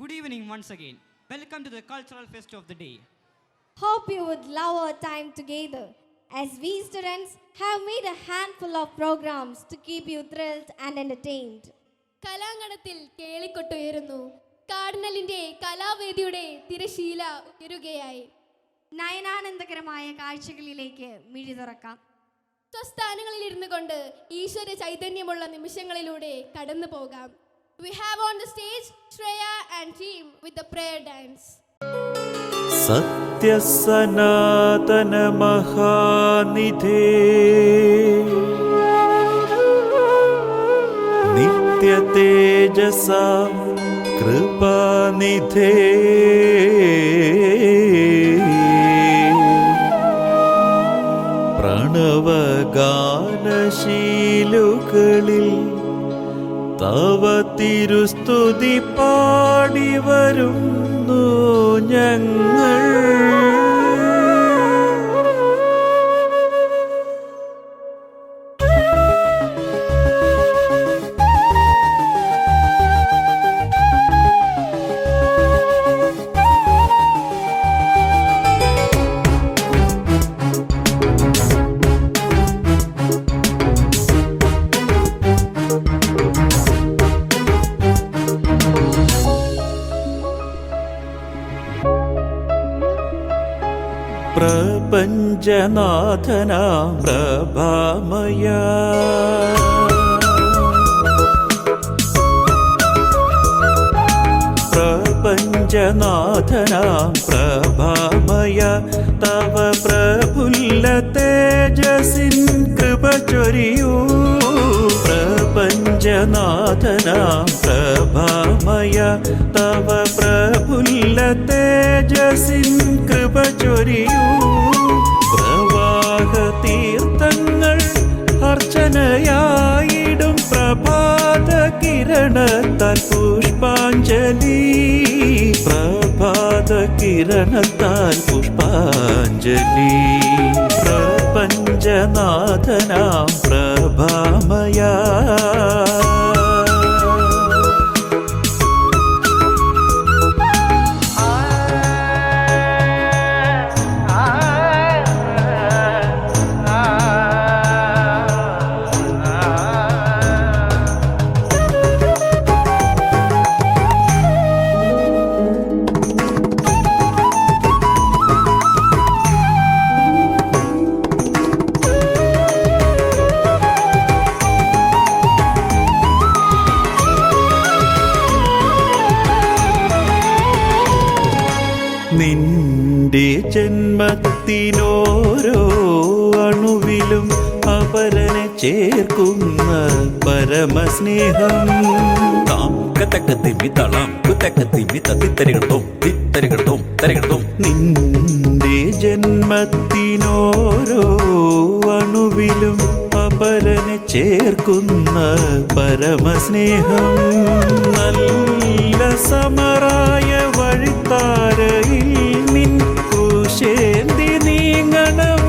Good evening once again. Welcome to the cultural fest of the day. Hope you would love our time together, as we students have made a handful of programs to keep you thrilled and entertained. കലാങ്കണത്തിൽ കേളിക്കൊട്ടുയരുന്നു. കാർഡിനലിന്റെ കലാവേദിയുടെ തിരശീല ഉയരുകയായി. നയനാനന്ദകരമായ കാഴ്ചകളിലേക്ക് മിഴി തുറക്കാം. സ്വസ്ഥാനങ്ങളിൽ ഇരുന്നു കൊണ്ട് ഈശ്വര ചൈതന്യമുള്ള നിമിഷങ്ങളിലൂടെ കടന്നു പോകാം. We have on the stage Shreya and team with the prayer dance. സത്യ സനാതന മഹാനിധേ നിത്യ തേജസ കൃപാനിധേ പ്രണവഗാനശീലുകളിൽ തവ തിരുസ്തുതി പാടി വരുന്നു ഞങ്ങൾ. പ്രപഞ്ചനാഥനാം പ്രഭാമയ പ്രപഞ്ചനാഥനാം പ്രഭാമയ തവ പ്രഫുല്ല തേജസിൻ കൃപ ചൊരിയൂ. പ്രപഞ്ചനാഥനാം പ്രഭാമയ തവ പ്രഫുല്ല തേജസിൻ കൃപ ചൊരിയൂ. പ്രവാഹ തീർത്ഥങ്ങൾ അർച്ചനയായിടും പ്രഭാത കിരണത്താൽ പുഷ്പാഞ്ജലി. പ്രഭാത കിരണത്താൽ പുഷ്പാഞ്ജലി. പ്രപഞ്ചനാഥനാം പ്രഭാമയ നിന്റെ ജന്മത്തിനോരോ അണുവിലും അപരനെ ചേർക്കുന്ന പരമസ്നേഹം. നിന്റെ ജന്മത്തിനോരോ അണുവിലും അപരനെ ചേർക്കുന്ന പരമസ്നേഹം. നല്ല സമറായ വഴിത്താരയിൽ നിൻ ക്രൂശേന്തി നീങ്ങണം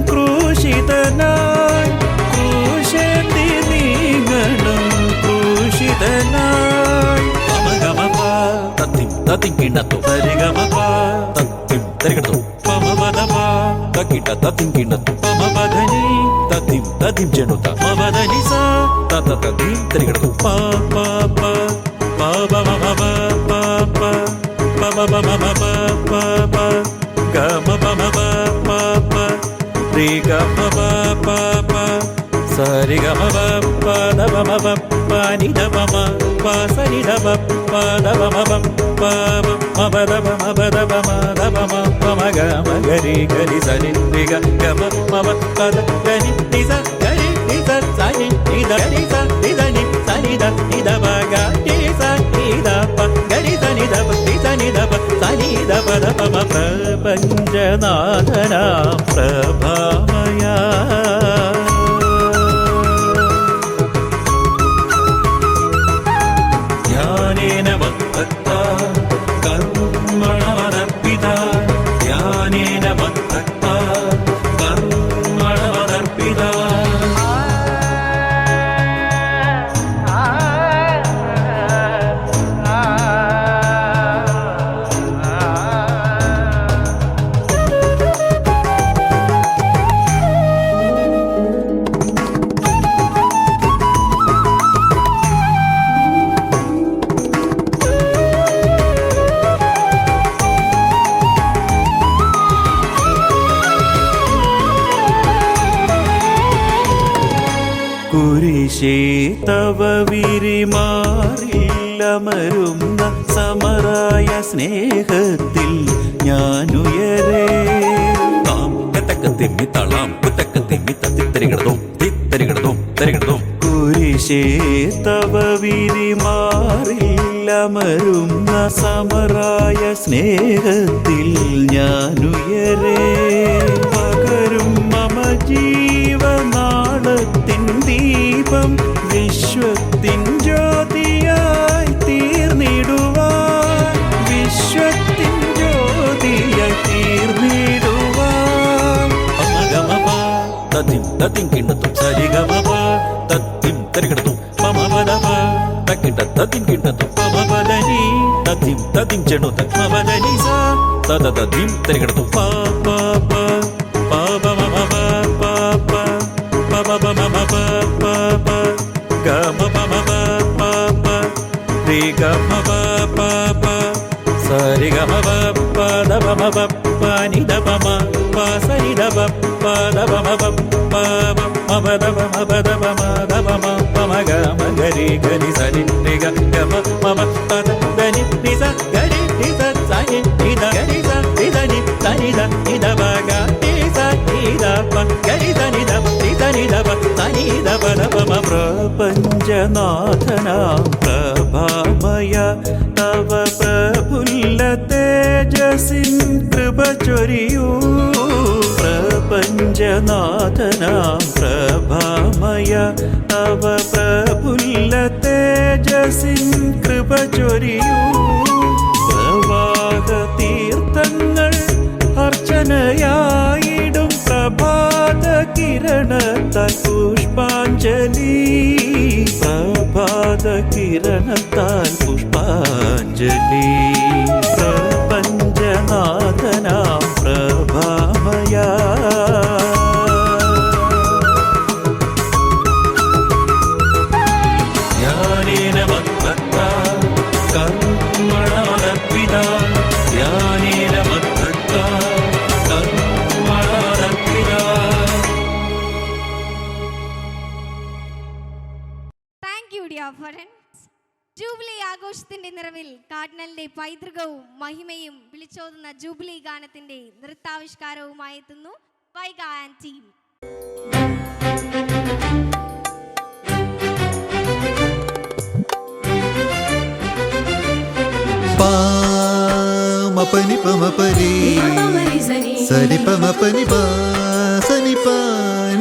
ക്രൂശിതനായി. ക്രൂശേന്തി നീങ്ങണം ക്രൂശിതനായി. ഗമഗമപ തത്തിം തത്തിം കിണ്ണത്തു സരിഗമപ തത്തിം തരികടത്തു പമപദപ തക്കിട്ട തത്തിം കിണ്ണത്തു പമപദനി തത്തിം തത്തിം ചെണ്ണുത്ത മപദനി സ തത തത്തിം തരികടത്തു പ പ പ പ പ പ പ പ പ പ പ പ പ പ ഗമ പ പ പ പ രി ഗമ പ പ പ സരി ഗമ പ പ ദ പ പ പ നി ദ പ മ പ സരി ദ പ പ ദ പ മ പ മ പ ദ പ മ പ ദ പ മ ദ പ മ പ മ ഗ മ ഗരി ഗരി സരി രി ഗ ഗമ മ പ പ ദ ഗരി നി സ ഗരി നി സ സനി നി ദ നി സ നി ദ നി സനി ദ നി ദ പ ഗ നി സ നി ദ പ ഗരി സ നി ദ പ നി സ നി ദ പ സനി ദ പ ദ പ മ പ്രപഞ്ചനാഥനാം പ്രഭാമയ ജ്ഞാനേന മദ്ഭക്താ കർമ്മണമദർപ്പിതാ. ജ്ഞാനേന മദ്ഭക്താ കർമ്മണമദർപ്പിതാ. കുരിശേ തവ വിരിമാറില്ലമരുന്ന സമറായ സ്നേഹത്തിൽ ഞാനുയരേ. താം കത്തക്ക തിമ്മി തളാം കുത്തക്ക തിമ്മി തത്തിത്തരികിടതും തിത്തരികിടതും തരികിടതും. കുരിശേ തവ വിരിമാറില്ലമരുന്ന സമറായ സ്നേഹത്തിൽ ഞാനുയരേ. പകരും മമ ജീവനാളത്തിൻ ദീപം വിശ്വത്തിൻ ജ്യോതിയായി തീർന്നിടുവാൻ, വിശ്വത്തിൻ ജ്യോതിയായി തീർന്നിടുവാൻ. അമഗമപ തത്തിം തത്തിം കിണ്ണത്തും സരിഗമപ തത്തിം തരികിടത്തും പമപദപ തക്കിട്ട തത്തിം കിണ്ണത്തും പമപദനി തത്തിം തത്തിം ചെണ്ണുത്ത മപദനി സ തതതതിം തരികിടത്തും പ പ പ പ പ മ പ പ പ പ പ പ മ പ പ പ ഗ മ പ മ പ പ പ രി ഗ മ പ പ പ സ രി ഗ മ പ പ ദ പ മ പ പ നി ദ പ മ പ സ നി ദ പ പ ദ പ മ പ പ മ പ ദ പ മ പ ദ പ മ ദ പ മ പ മ ഗ മ ഗ രി ഗ രി സ രി രി ഗ ഗ മ മ പ പ ദ ദ നി നി സ ഗ രി രി സ സ നി നി ദ ഗ രി സ രി ദ നി സ നി ദ നി ദ പ ഗ രി സ നി ദ പ ഗ രി സ നി ദ നി സ നി ദ പ സ നി ദ പ ദ പ മ. പ്രപഞ്ചനാഥനാം പ്രഭാമയ തവ പ്രഫുല്ല തേജസിൻ കൃപ ചൊരിയൂ. പ്രപഞ്ചനാഥനാം പ്രഭാമയ തവ പ്രഫുല്ല തേജസിൻ കൃപ ചൊരിയൂ. പ്രവാഹ തീർത്ഥങ്ങൾ അർച്ചനയായിടും പ്രഭാത കിരണത്താൽ പുഷ്പാഞ്ജലി, പ്രഭാത കിരണത്താൽ പുഷ്പാഞ്ജലി. പ്രപഞ്ചനാഥനാം പ്രഭാമയ ധ്യാനേന മദ്ഭക്ത കർമ്മണമർപ്പിത, ധ്യാനേന മദ്ഭക്ത കർമ്മണമർപ്പിത. Thank you dear friends. Jubilee ആഘോഷത്തിന്റെ നിറവിൽ കാർഡിനലിന്റെ പൈതൃകവും മഹിമയും വിളിച്ചോതുന്ന ജൂബിലി ഗാനത്തിന്റെ നൃത്താവിഷ്കാരവുമായി എത്തുന്നു വൈഗ ആൻഡ് ടീം. പനി പമ പരി സരി പമ പനി പ സനി പ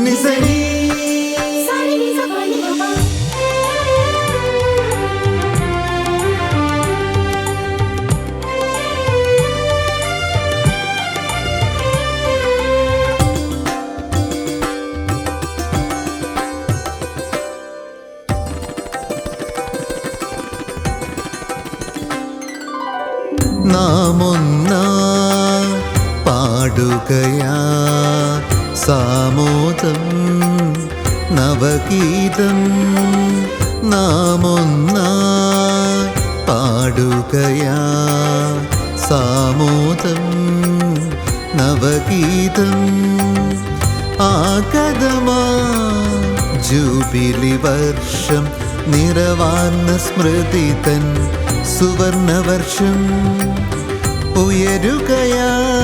നി സരി. നാം ഒന്നായി പാടുകയാ സാമോദം നവഗീതം. നാം ഒന്നായി പാടുകയാ സാമോദം നവഗീതം. ആഗതമാ ജൂബിലി വർഷം നിറവാർന്ന സ്മൃതി തൻ സുവർണവർഷം. ഉയരുകയായി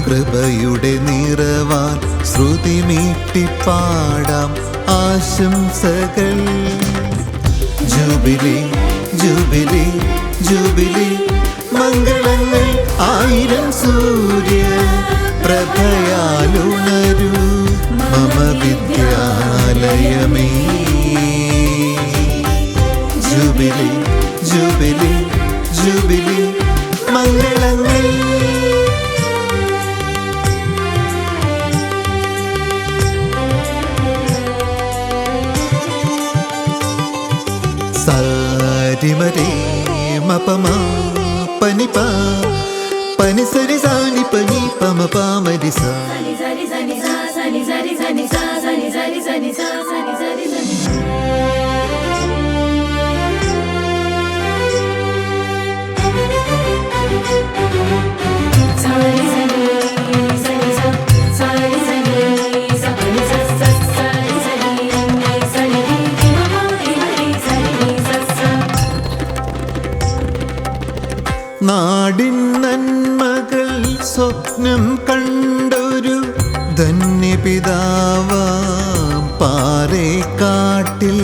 കൃപയുടെ നിറവാൻ ശ്രുതി മീട്ടിപ്പാടാം ആശംസകൾ. ജൂബിലി ജൂബിലി ജൂബിലി മംഗളങ്ങൾ ആയിരം സൂര്യ പ്രഭയാലുണരൂ മമ വിദ്യാലയമേ. ജൂബിലി ജൂബിലി ജൂബിലി മംഗളങ്ങൾ. സാരിമരേ മപമ പനി പ പനി സരി സാനി പനി പമ പാമരി സ. നാടിൻ നന്മകൾ സ്വപ്നം കണ്ടൊരു ധന്യപിതാവാം പാറേക്കാട്ടിൽ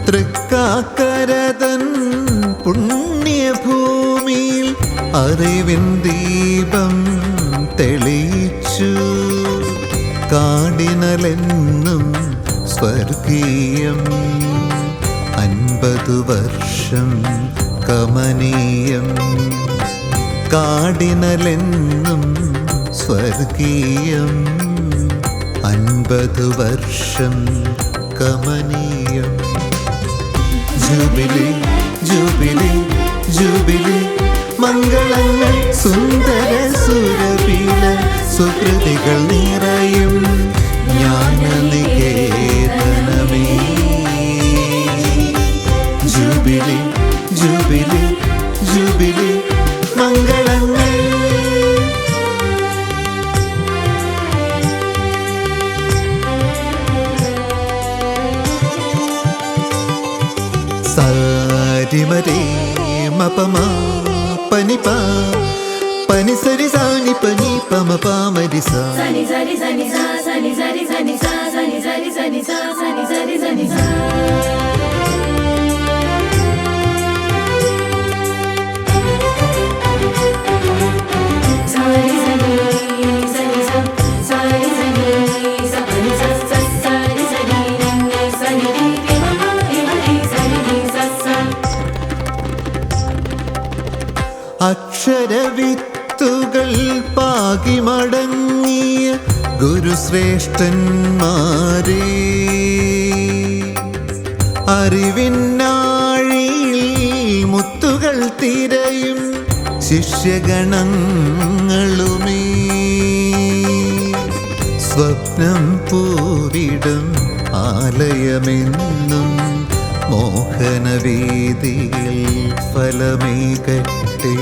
തൃക്കാക്കരതൻ പുണ്യഭൂമിയിൽ അറിവിൻ ദീപം തെളിയിച്ചു. കാടിനലെന്നും സ്വർഗീയം, 50 വർഷം കമനീയം. കാടിനലെന്നും സ്വർഗീയം, 50 വർഷം കമനീയം. ജൂബിലി ജൂബിലി ജൂബിലി, മംഗളങ്ങൾ സുന്ദര സുരഭില സുകൃതികൾ നിറയും ജ്ഞാനനികേതനമേ. ജൂബിലി ജൂബിലി ജൂബിലി, മംഗളങ്ങൾ. സാരിമരേ മപമാ പനിപ പനിസരി സാനി പനി പമ പാമരിസ. Sani sani sani sa sani sani sani sa sani sani sani sa sani sani sani sa. Sani sani sani sa sani sani sa pani sa sa sani sani ni sani ni ma ma ni sani ni sa sa. അക്ഷരവിത്തുകൾ പാകി മടങ്ങിയ ഗുരുശ്രേഷ്ഠന്മാരെ, അറിവിനാഴിയിൽ മുത്തുകൾ തിരയും ശിഷ്യഗണങ്ങളുമേ. സ്വപ്നം പൂവിടും ആലയമെന്നും മോഹനവേദിയിൽ ഫലമേകട്ടെ.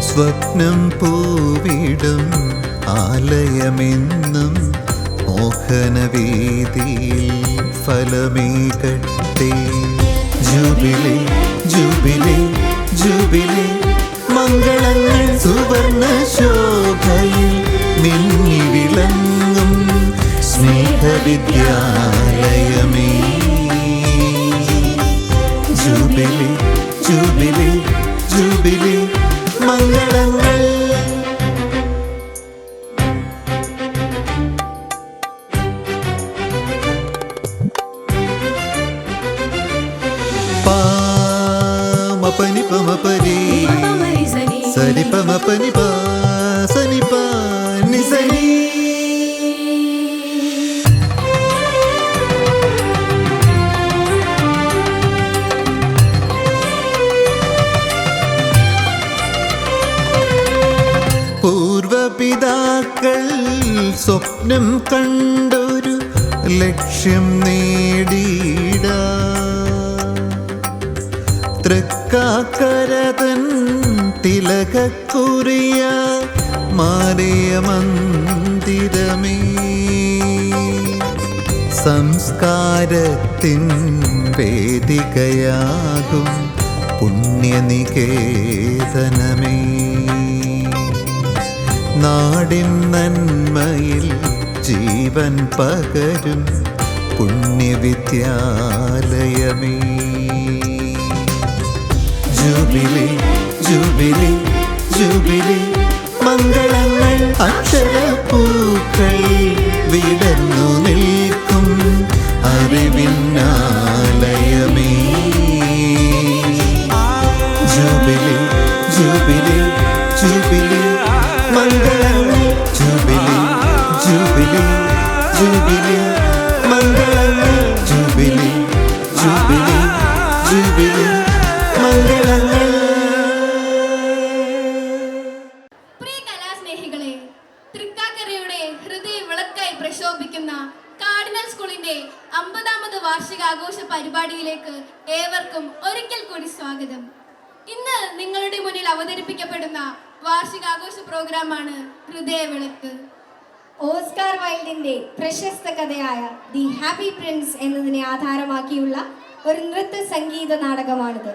സ്വപ്നം പൂവിടും ആലയമെന്നും മോഹനവേദിയിൽ ഫലമേകട്ടെ. Jubilee jubilee jubilee, മംഗളങ്ങൾ സുവർണ ശോഭയിൽ മിന്നി വിളങ്ങും സ്നേഹവിദ്യാലയമേ. ജൂബിലി ജൂബിലി ജൂബിലി, മംഗളങ്ങൾ. പാമപനി പമപരി സരി പമപനി പാ സനി പാ നി സനി. പൂർവപിതാക്കൾ സ്വപ്നം കണ്ടൊരു ലക്ഷ്യം നേടിയിട, തൃക്കാക്കരതൻ തിലകക്കുറിയ മാറിയ മന്ദിരമേ. സംസ്കാരത്തിൻ വേദികയാകും പുണ്യനികേതനമേ. നാടിൻ നന്മയിൽ ജീവൻ പകരും പുണ്യവിദ്യാലയമേ. ജൂബിലി ജൂബിലി ജൂബിലി, മംഗളങ്ങൾ. അക്ഷരപ്പൂക്കൾ വിടർന്നു നിൽക്കും അറിവിനാലയമേ. ജൂബിലി ജൂബിലി ജൂബിലി, മംഗളങ്ങൾ. ജൂബിലി ജൂബിലി ജൂബിലി, മംഗളങ്ങൾ. ജൂബിലി ജൂബിലി ജൂബിലി, മംഗളങ്ങൾ. പ്രിയ കലാസ്നേഹികളെ, തൃക്കാക്കരയുടെ ഹൃദയ വിളക്കായി പ്രശോഭിക്കുന്ന കാർഡിനൽ സ്കൂളിന്റെ 50ാമത് വാർഷികാഘോഷ പരിപാടിയിലേക്ക് ഏവർക്കും ഒരിക്കൽ കൂടി സ്വാഗതം. ഇന്ന് നിങ്ങളുടെ മുന്നിൽ അവതരിപ്പിക്കപ്പെടുന്ന വാർഷികാഘോഷ പ്രോഗ്രാമാണ് ഹൃദയവിളക്ക്. ഓസ്കാർ വൈൽഡിന്റെ പ്രശസ്ത കഥയായ ദി ഹാപ്പി പ്രിൻസ് എന്നതിനെ ആധാരമാക്കിയുള്ള ഒരു നൃത്ത സംഗീത നാടകമാണിത്.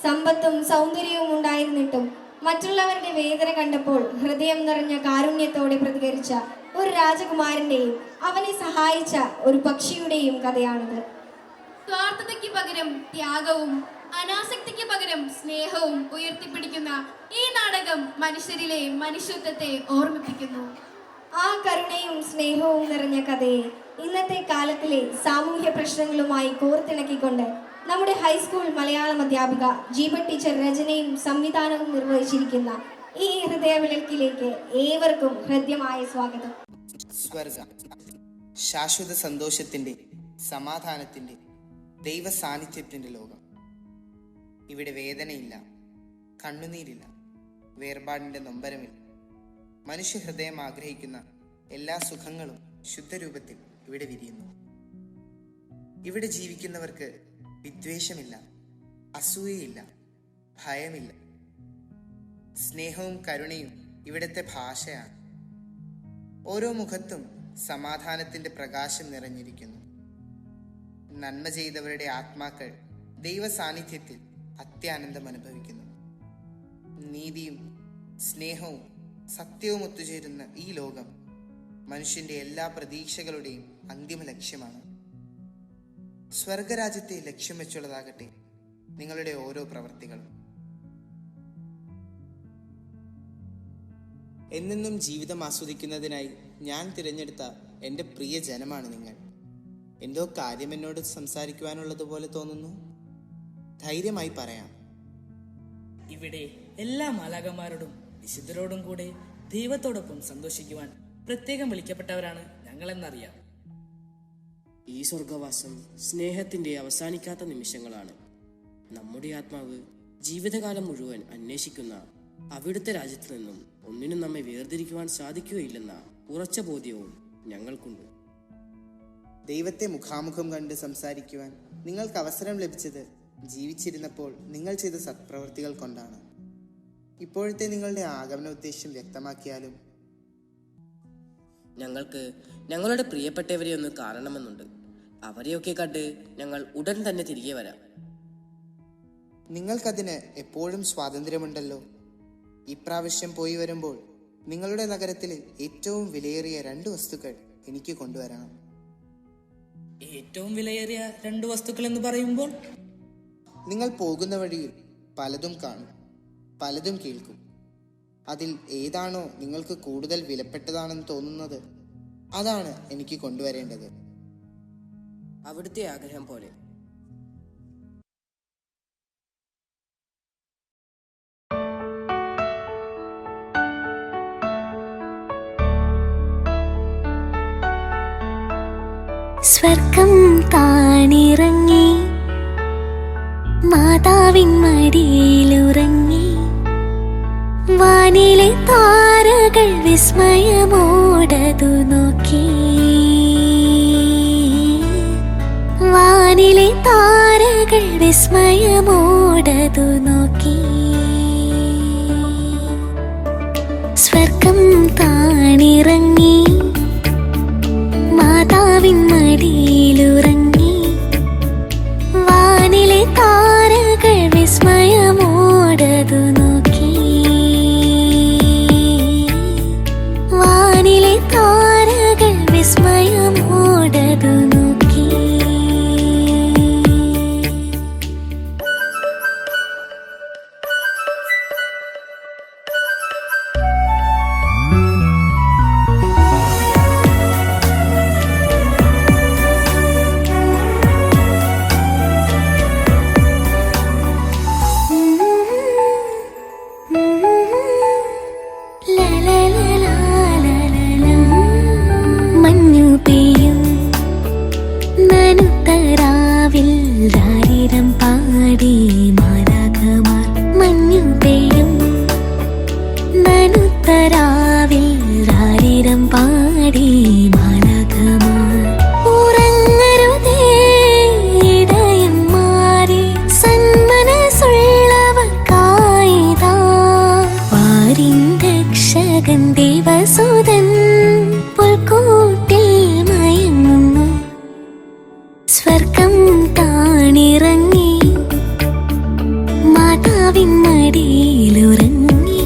സമ്പത്തും സൗന്ദര്യവും ഉണ്ടായിരുന്നിട്ടും മറ്റുള്ളവരുടെ വേദന കണ്ടപ്പോൾ ഹൃദയം നിറഞ്ഞ കാരുണ്യത്തോടെ പ്രതികരിച്ച ഒരു രാജകുമാരന്റെയും അവനെ സഹായിച്ച ഒരു പക്ഷിയുടെയും കഥയാണിത്. സ്വാർത്ഥതയ്ക്ക് പകരം ത്യാഗവും അനാസക്തിക്ക് പകരം സ്നേഹവും ഉയർത്തിപ്പിടിക്കുന്ന ഈ നാടകം മനുഷ്യരിലെ മനുഷ്യത്വത്തെ ഓർമ്മിപ്പിക്കുന്നു. ആ കരുണയും സ്നേഹവും നിറഞ്ഞ കഥയെ ഇന്നത്തെ കാലത്തിലെ സാമൂഹ്യ പ്രശ്നങ്ങളുമായി കോർത്തിണക്കിക്കൊണ്ട് നമ്മുടെ ഹൈസ്കൂൾ മലയാളം അധ്യാപിക ജീവ ടീച്ചർ രചനയും സംവിധാനവും നിർവഹിച്ചിരിക്കുന്ന ഈ ഹൃദയവിളക്കിലേക്ക് ഏവർക്കും ഹൃദ്യമായ സ്വാഗതം. സ്വർഗം ശാശ്വത സന്തോഷത്തിൻ്റെ, സമാധാനത്തിൻ്റെ, ദൈവ സാന്നിധ്യത്തിൻ്റെ ലോകം. ഇവിടെ വേദനയില്ല, കണ്ണുനീരില്ല, വേർപാടിൻ്റെ നൊമ്പരമില്ല. മനുഷ്യഹൃദയം ആഗ്രഹിക്കുന്ന എല്ലാ സുഖങ്ങളും ശുദ്ധരൂപത്തിൽ ഇവിടെ വിരിയുന്നു. ഇവിടെ ജീവിക്കുന്നവർക്ക് വിദ്വേഷമില്ല, അസൂയയില്ല, ഭയമില്ല. സ്നേഹവും കരുണയും ഇവിടുത്തെ ഭാഷയാണ്. ഓരോ മുഖത്തും സമാധാനത്തിൻ്റെ പ്രകാശം നിറഞ്ഞിരിക്കുന്നു. നന്മ ചെയ്തവരുടെ ആത്മാക്കൾ ദൈവ സാന്നിധ്യത്തിൽ അത്യാനന്ദം അനുഭവിക്കുന്നു. നീതിയും സ്നേഹവും സത്യവും ഒത്തുചേരുന്ന ഈ ലോകം മനുഷ്യന്റെ എല്ലാ പ്രതീക്ഷകളുടെയും അന്തിമ ലക്ഷ്യമാണ്. സ്വർഗരാജ്യത്തെ ലക്ഷ്യം വെച്ചുള്ളതാകട്ടെ നിങ്ങളുടെ ഓരോ പ്രവർത്തികളും. എന്നെന്നും ജീവിതം ആസ്വദിക്കുന്നതിനായി ഞാൻ തിരഞ്ഞെടുത്ത എൻ്റെ പ്രിയ ജനമാണ് നിങ്ങൾ. എന്തോ കാര്യം എന്നോട് സംസാരിക്കുവാനുള്ളതുപോലെ തോന്നുന്നു. ധൈര്യമായി പറയാം. ഇവിടെ എല്ലാ മാലാഖമാരോടും വിശുദ്ധരോടും കൂടെ ദൈവത്തോടൊപ്പം സന്തോഷിക്കുവാൻ പ്രത്യേകം വിളിക്കപ്പെട്ടവരാണ് ഞങ്ങളെന്നറിയാം. ഈ സ്വർഗവാസം സ്നേഹത്തിന്റെ അവസാനിക്കാത്ത നിമിഷങ്ങളാണ്. നമ്മുടെ ആത്മാവ് ജീവിതകാലം മുഴുവൻ അന്വേഷിക്കുന്ന അവിടുത്തെ രാജ്യത്തു നിന്നും ഒന്നിനും നമ്മെ വേർതിരിക്കുവാൻ സാധിക്കുകയില്ലെന്ന ഉറച്ച ബോധ്യവും ഞങ്ങൾക്കുണ്ട്. ദൈവത്തെ മുഖാമുഖം കണ്ട് സംസാരിക്കുവാൻ നിങ്ങൾക്ക് അവസരം ലഭിച്ചത് ജീവിച്ചിരുന്നപ്പോൾ നിങ്ങൾ ചെയ്ത സത്പ്രവൃത്തികൾ കൊണ്ടാണ്. ഇപ്പോഴത്തെ നിങ്ങളുടെ ആഗമന ഉദ്ദേശ്യം വ്യക്തമാക്കിയാലും. ഞങ്ങൾക്ക് ഞങ്ങളുടെ പ്രിയപ്പെട്ടവരെ ഒന്ന് കാണണമെന്നുണ്ട്. അവരെയൊക്കെ കണ്ട് ഞങ്ങൾ ഉടൻ തന്നെ തിരികെ വരാം. നിങ്ങൾക്കതിന് എപ്പോഴും സ്വാതന്ത്ര്യമുണ്ടല്ലോ. ഇപ്രാവശ്യം പോയി വരുമ്പോൾ നിങ്ങളുടെ നഗരത്തിലെ ഏറ്റവും വിലയേറിയ 2 വസ്തുക്കൾ എനിക്ക് കൊണ്ടുവരണം. ഏറ്റവും വിലയേറിയ 2 വസ്തുക്കൾ എന്ന് പറയുമ്പോൾ നിങ്ങൾ പോകുന്ന വഴിയിൽ പലതും കാണും, പലതും കേൾക്കും. അതിൽ ഏതാണോ നിങ്ങൾക്ക് കൂടുതൽ വിലപ്പെട്ടതാണെന്ന് തോന്നുന്നത് അതാണ് എനിക്ക് കൊണ്ടുവരേണ്ടത്. അവിടുത്തെ ആഗ്രഹം പോലെ. സ്വർഗം താണിറങ്ങി മാതാവിൻ മടിയിലുറങ്ങി വാനിലെ താരകൾ വിസ്മയമോടതു നോക്കി. വാനിലെ താരകൾ വിസ്മയമോടതു നോക്കി. സ്വർഗം താണിറങ്ങി മാതാവിൻ മടിയിലുറങ്ങി വാനിലെ താരകൾ വിസ്മയമോടതു നോക്കി. വാനിലെ താരകൾ വിസ്മയമോടതു നോക്കി. മഞ്ഞു പെയ്യും നനുത്തരാവിൽ രാരിരം പാടി മാലാഖമാർ. മഞ്ഞു പെയ്യും നനുത്തരാവിൽ രാരിരം പാടി മാലാഖമാർ. ഉറങ്ങരുതേ ഇടയന്മാരെ സന്മനസ്സുള്ളവർക്കായിതാ വാരിൻ രക്ഷകൻ ദേവസുതൻ പുൽക്കൂട്ടിൽ മയങ്ങുന്നു. സ്വർഗം താണിറങ്ങി മാതാവിൻ മടിയിലുറങ്ങി.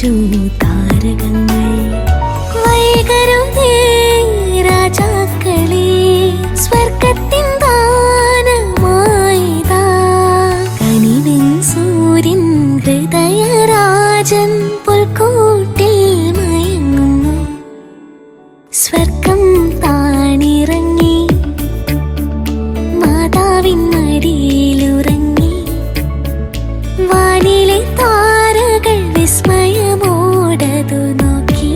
തെളിച്ചു താരകങ്ങൾ. വൈകരുതേ രാജാക്കളെ, സ്വർഗത്തിൻ ദാനമായിതാ. കനിവൻ സൂര്യൻ ഹൃദയരാജൻ പുൽക്കൂട്ടിൽ മയങ്ങുന്നു. സ്വർഗം താണിറങ്ങി മാതാവിൻ മടിയിലുറങ്ങി. വാനിലെ താരകൾ വിസ്മയമോടതു നോക്കി.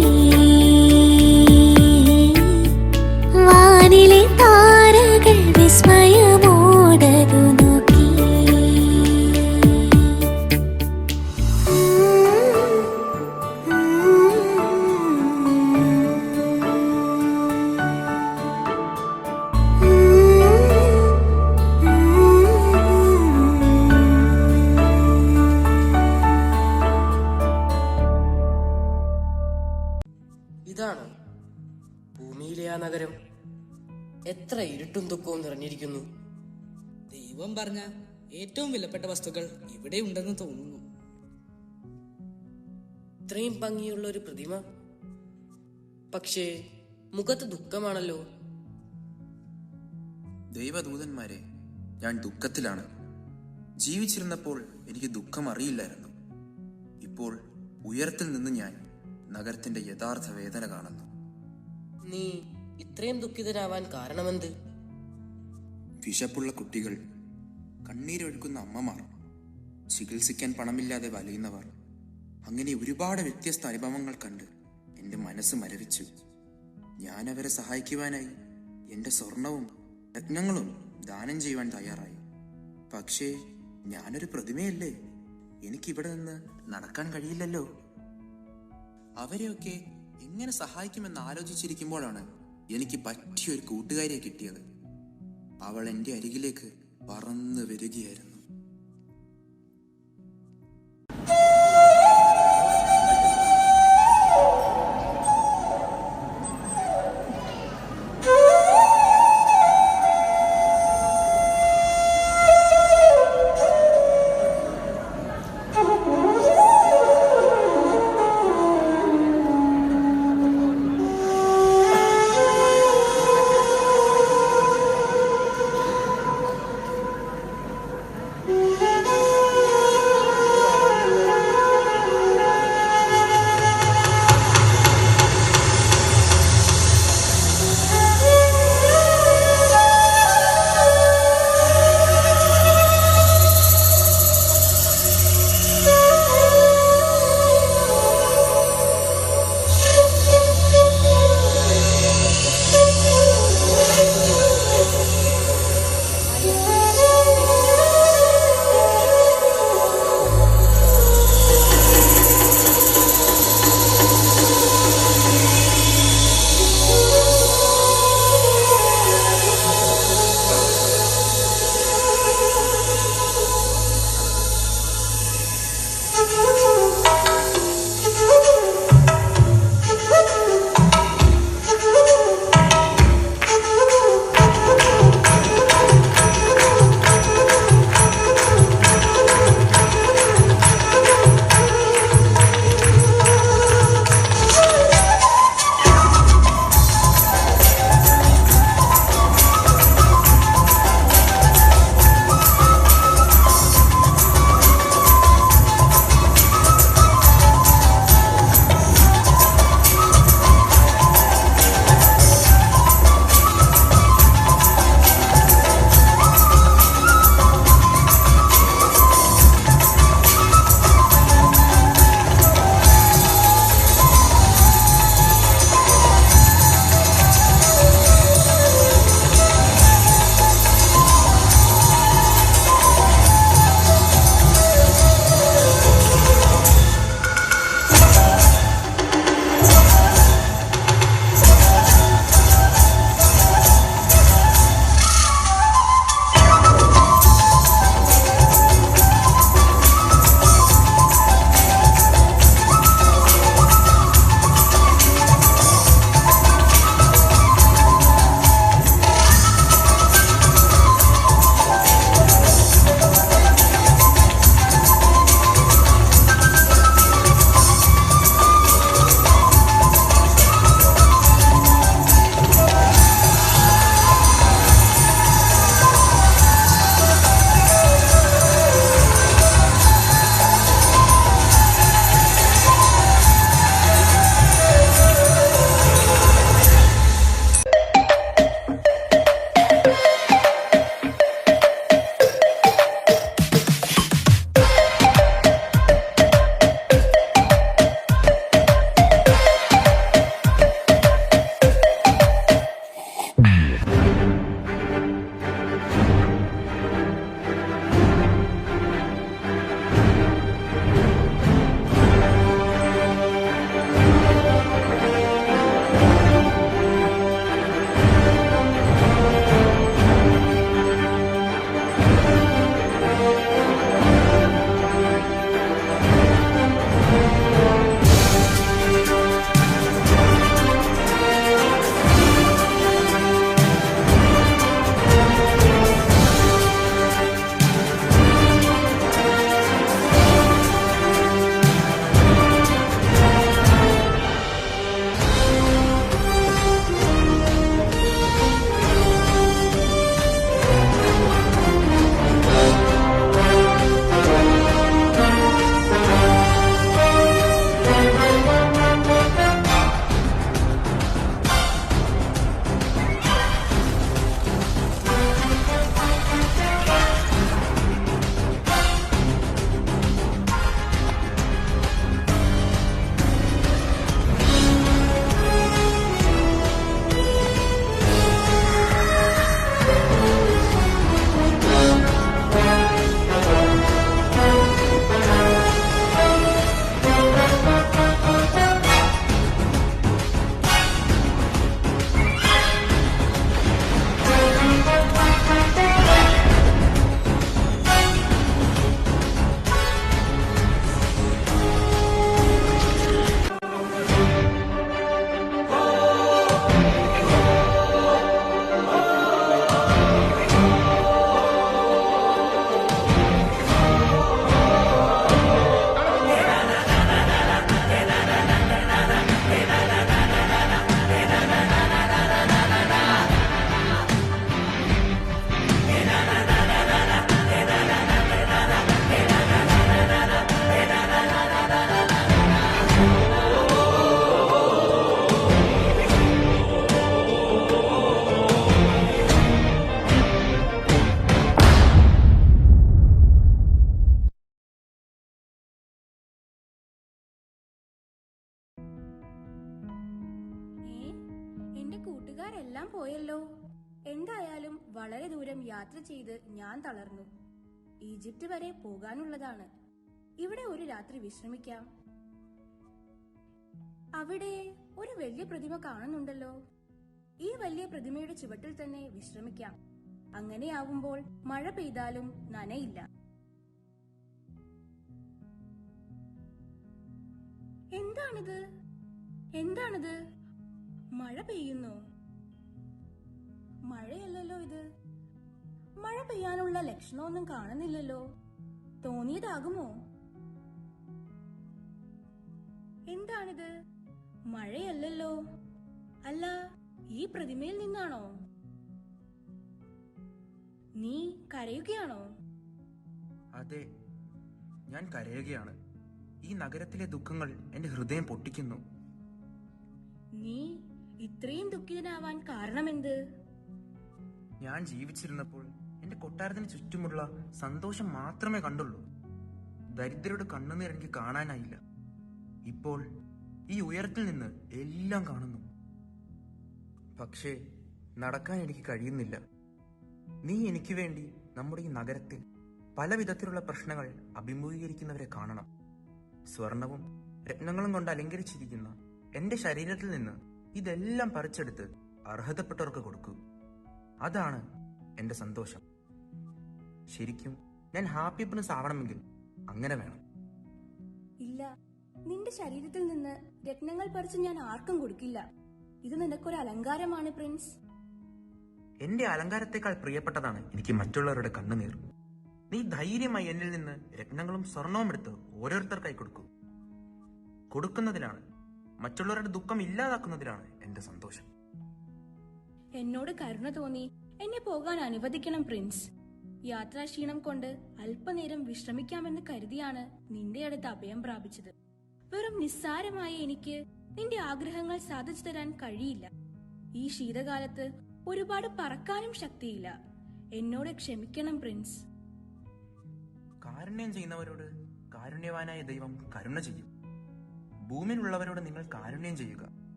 വാനിലെ താരകൾ വിസ്മയമോടതു നോക്കി. ഇതാണോ ഭൂമിയിലെ ആ നഗരം? എത്ര ഇരുട്ടും ദുഃഖവും നിറഞ്ഞിരിക്കുന്നു. ദൈവം പറഞ്ഞ ഏറ്റവും വിലപ്പെട്ട വസ്തുക്കൾ ഇവിടെ ഉണ്ടെന്ന് തോന്നുന്നു. ഇത്രയും ഭംഗിയുള്ള ഒരു പ്രതിമ, പക്ഷേ മുഖത്ത് ദുഃഖമാണല്ലോ. ദൈവദൂതന്മാരെ, ഞാൻ ദുഃഖത്തിലാണ്. ജീവിച്ചിരുന്നപ്പോൾ എനിക്ക് ദുഃഖം അറിയില്ലായിരുന്നു. ഇപ്പോൾ ഉയരത്തിൽ നിന്ന് ഞാൻ നഗരത്തിന്റെ യഥാർത്ഥ വേദന കാണുന്നു. നീ ഇത്രയും ദുഃഖിതനാവാൻ കാരണമെന്ത്? വിശപ്പുള്ള കുട്ടികൾ, കണ്ണീരൊഴുക്കുന്ന അമ്മമാർ, ചികിത്സിക്കാൻ പണമില്ലാതെ വലയുന്നവർ, അങ്ങനെ ഒരുപാട് വ്യത്യസ്ത അനുഭവങ്ങൾ കണ്ട് എൻ്റെ മനസ്സ് മരവിച്ചു. ഞാൻ അവരെ സഹായിക്കുവാനായി എൻ്റെ സ്വർണവും രത്നങ്ങളും ദാനം ചെയ്യുവാൻ തയ്യാറായി. പക്ഷേ ഞാനൊരു പ്രതിമയല്ലേ, എനിക്കിവിടെ നിന്ന് നടക്കാൻ കഴിയില്ലല്ലോ. അവരെയൊക്കെ എങ്ങനെ സഹായിക്കുമെന്ന് ആലോചിച്ചിരിക്കുമ്പോഴാണ് എനിക്ക് പറ്റിയൊരു കൂട്ടുകാരിയെ കിട്ടിയത്. അവൾ എൻ്റെ അരികിലേക്ക് പറന്നു വരികയായിരുന്നു. എല്ലാം പോയല്ലോ. എന്തായാലും വളരെ ദൂരം യാത്ര ചെയ്ത് ഞാൻ തളർന്നു. ഈജിപ്ത് വരെ പോകാനുള്ളതാണ്. ഇവിടെ ഒരു രാത്രി വിശ്രമിക്കാം. അവിടെ ഒരു വലിയ പ്രതിമ കാണുന്നുണ്ടല്ലോ. ഈ വലിയ പ്രതിമയുടെ ചുവട്ടിൽ തന്നെ വിശ്രമിക്കാം. അങ്ങനെയാവുമ്പോൾ മഴ പെയ്താലും നനയില്ല. എന്താണിത്? എന്താണിത്? മഴ പെയ്യുന്നു. മഴയല്ലല്ലോ ഇത്. മഴ പെയ്യാനുള്ള ലക്ഷണമൊന്നും കാണുന്നില്ലല്ലോ. തോന്നിയതാകുമോ? എന്താണിത്? മഴയല്ലല്ലോ. അല്ല, ഈ പ്രതിമയിൽ നിന്നാണോ? നീ കരയുകയാണോ? അതെ, ഞാൻ കരയുകയാണ്. ഈ നഗരത്തിലെ ദുഃഖങ്ങൾ എന്റെ ഹൃദയം പൊട്ടിക്കുന്നു. നീ ഇത്രയും ദുഃഖിതനാവാൻ കാരണമെന്ത്? ഞാൻ ജീവിച്ചിരുന്നപ്പോൾ എന്റെ കൊട്ടാരത്തിന് ചുറ്റുമുള്ള സന്തോഷം മാത്രമേ കണ്ടുള്ളൂ. ദരിദ്രരുടെ കണ്ണുനീർ എനിക്ക് കാണാനായില്ല. ഇപ്പോൾ ഈ ഉയരത്തിൽ നിന്ന് എല്ലാം കാണുന്നു. പക്ഷേ നടക്കാൻ എനിക്ക് കഴിയുന്നില്ല. നീ എനിക്ക് വേണ്ടി നമ്മുടെ ഈ നഗരത്തിൽ പല വിധത്തിലുള്ള പ്രശ്നങ്ങൾ അഭിമുഖീകരിക്കുന്നവരെ കാണണം. സ്വർണവും രത്നങ്ങളും കൊണ്ട് അലങ്കരിച്ചിരിക്കുന്ന എന്റെ ശരീരത്തിൽ നിന്ന് ഇതെല്ലാം പറിച്ചെടുത്ത് അർഹതപ്പെട്ടവർക്ക് കൊടുക്കൂ. അതാണ് എന്റെ സന്തോഷം. ശരിക്കും ഞാൻ ഹാപ്പി പ്രിൻസ് ആവണമെങ്കിൽ അങ്ങനെ വേണം. ഇല്ല, നിന്റെ ശരീരത്തിൽ നിന്ന് രത്നങ്ങൾ പറിച്ച് ഞാൻ ആർക്കും കൊടുക്കില്ല. ഇത് നിനക്കൊരു അലങ്കാരമാണ് പ്രിൻസ്. എന്റെ അലങ്കാരത്തെക്കാൾ പ്രിയപ്പെട്ടതാണ് എനിക്ക് മറ്റുള്ളവരുടെ കണ്ണുനീർ. നീ ധൈര്യമായി എന്നിൽ നിന്ന് രത്നങ്ങളും സ്വർണവും എടുത്ത് ഓരോരുത്തർക്കായി കൊടുക്കൂ. കൊടുക്കുന്നതിലാണ്, മറ്റുള്ളവരുടെ ദുഃഖം ഇല്ലാതാക്കുന്നതിലാണ് എന്റെ സന്തോഷം. എന്നോട് കരുണ തോന്നി എന്നെ പോകാൻ അനുവദിക്കണം പ്രിൻസ്. യാത്രാക്ഷീണം കൊണ്ട് അല്പനേരം വിശ്രമിക്കാമെന്ന് കരുതിയാണ് നിന്റെ അടുത്ത് അഭയം പ്രാപിച്ചത്. വെറും നിസ്സാരമായ എനിക്ക് നിന്റെ ആഗ്രഹങ്ങൾ സാധിച്ചു തരാൻ കഴിയില്ല. ഈ ശീതകാലത്ത് ഒരുപാട് പറക്കാനും ശക്തിയില്ല. എന്നോട് ക്ഷമിക്കണം പ്രിൻസ്. കാരുണ്യം ചെയ്യുന്നവരോട് കാരുണ്യവാനായ ദൈവം കരുണ ചെയ്യും. ഭൂമിയിലുള്ളവരോട് നിങ്ങൾ കാരുണ്യം ചെയ്യുക.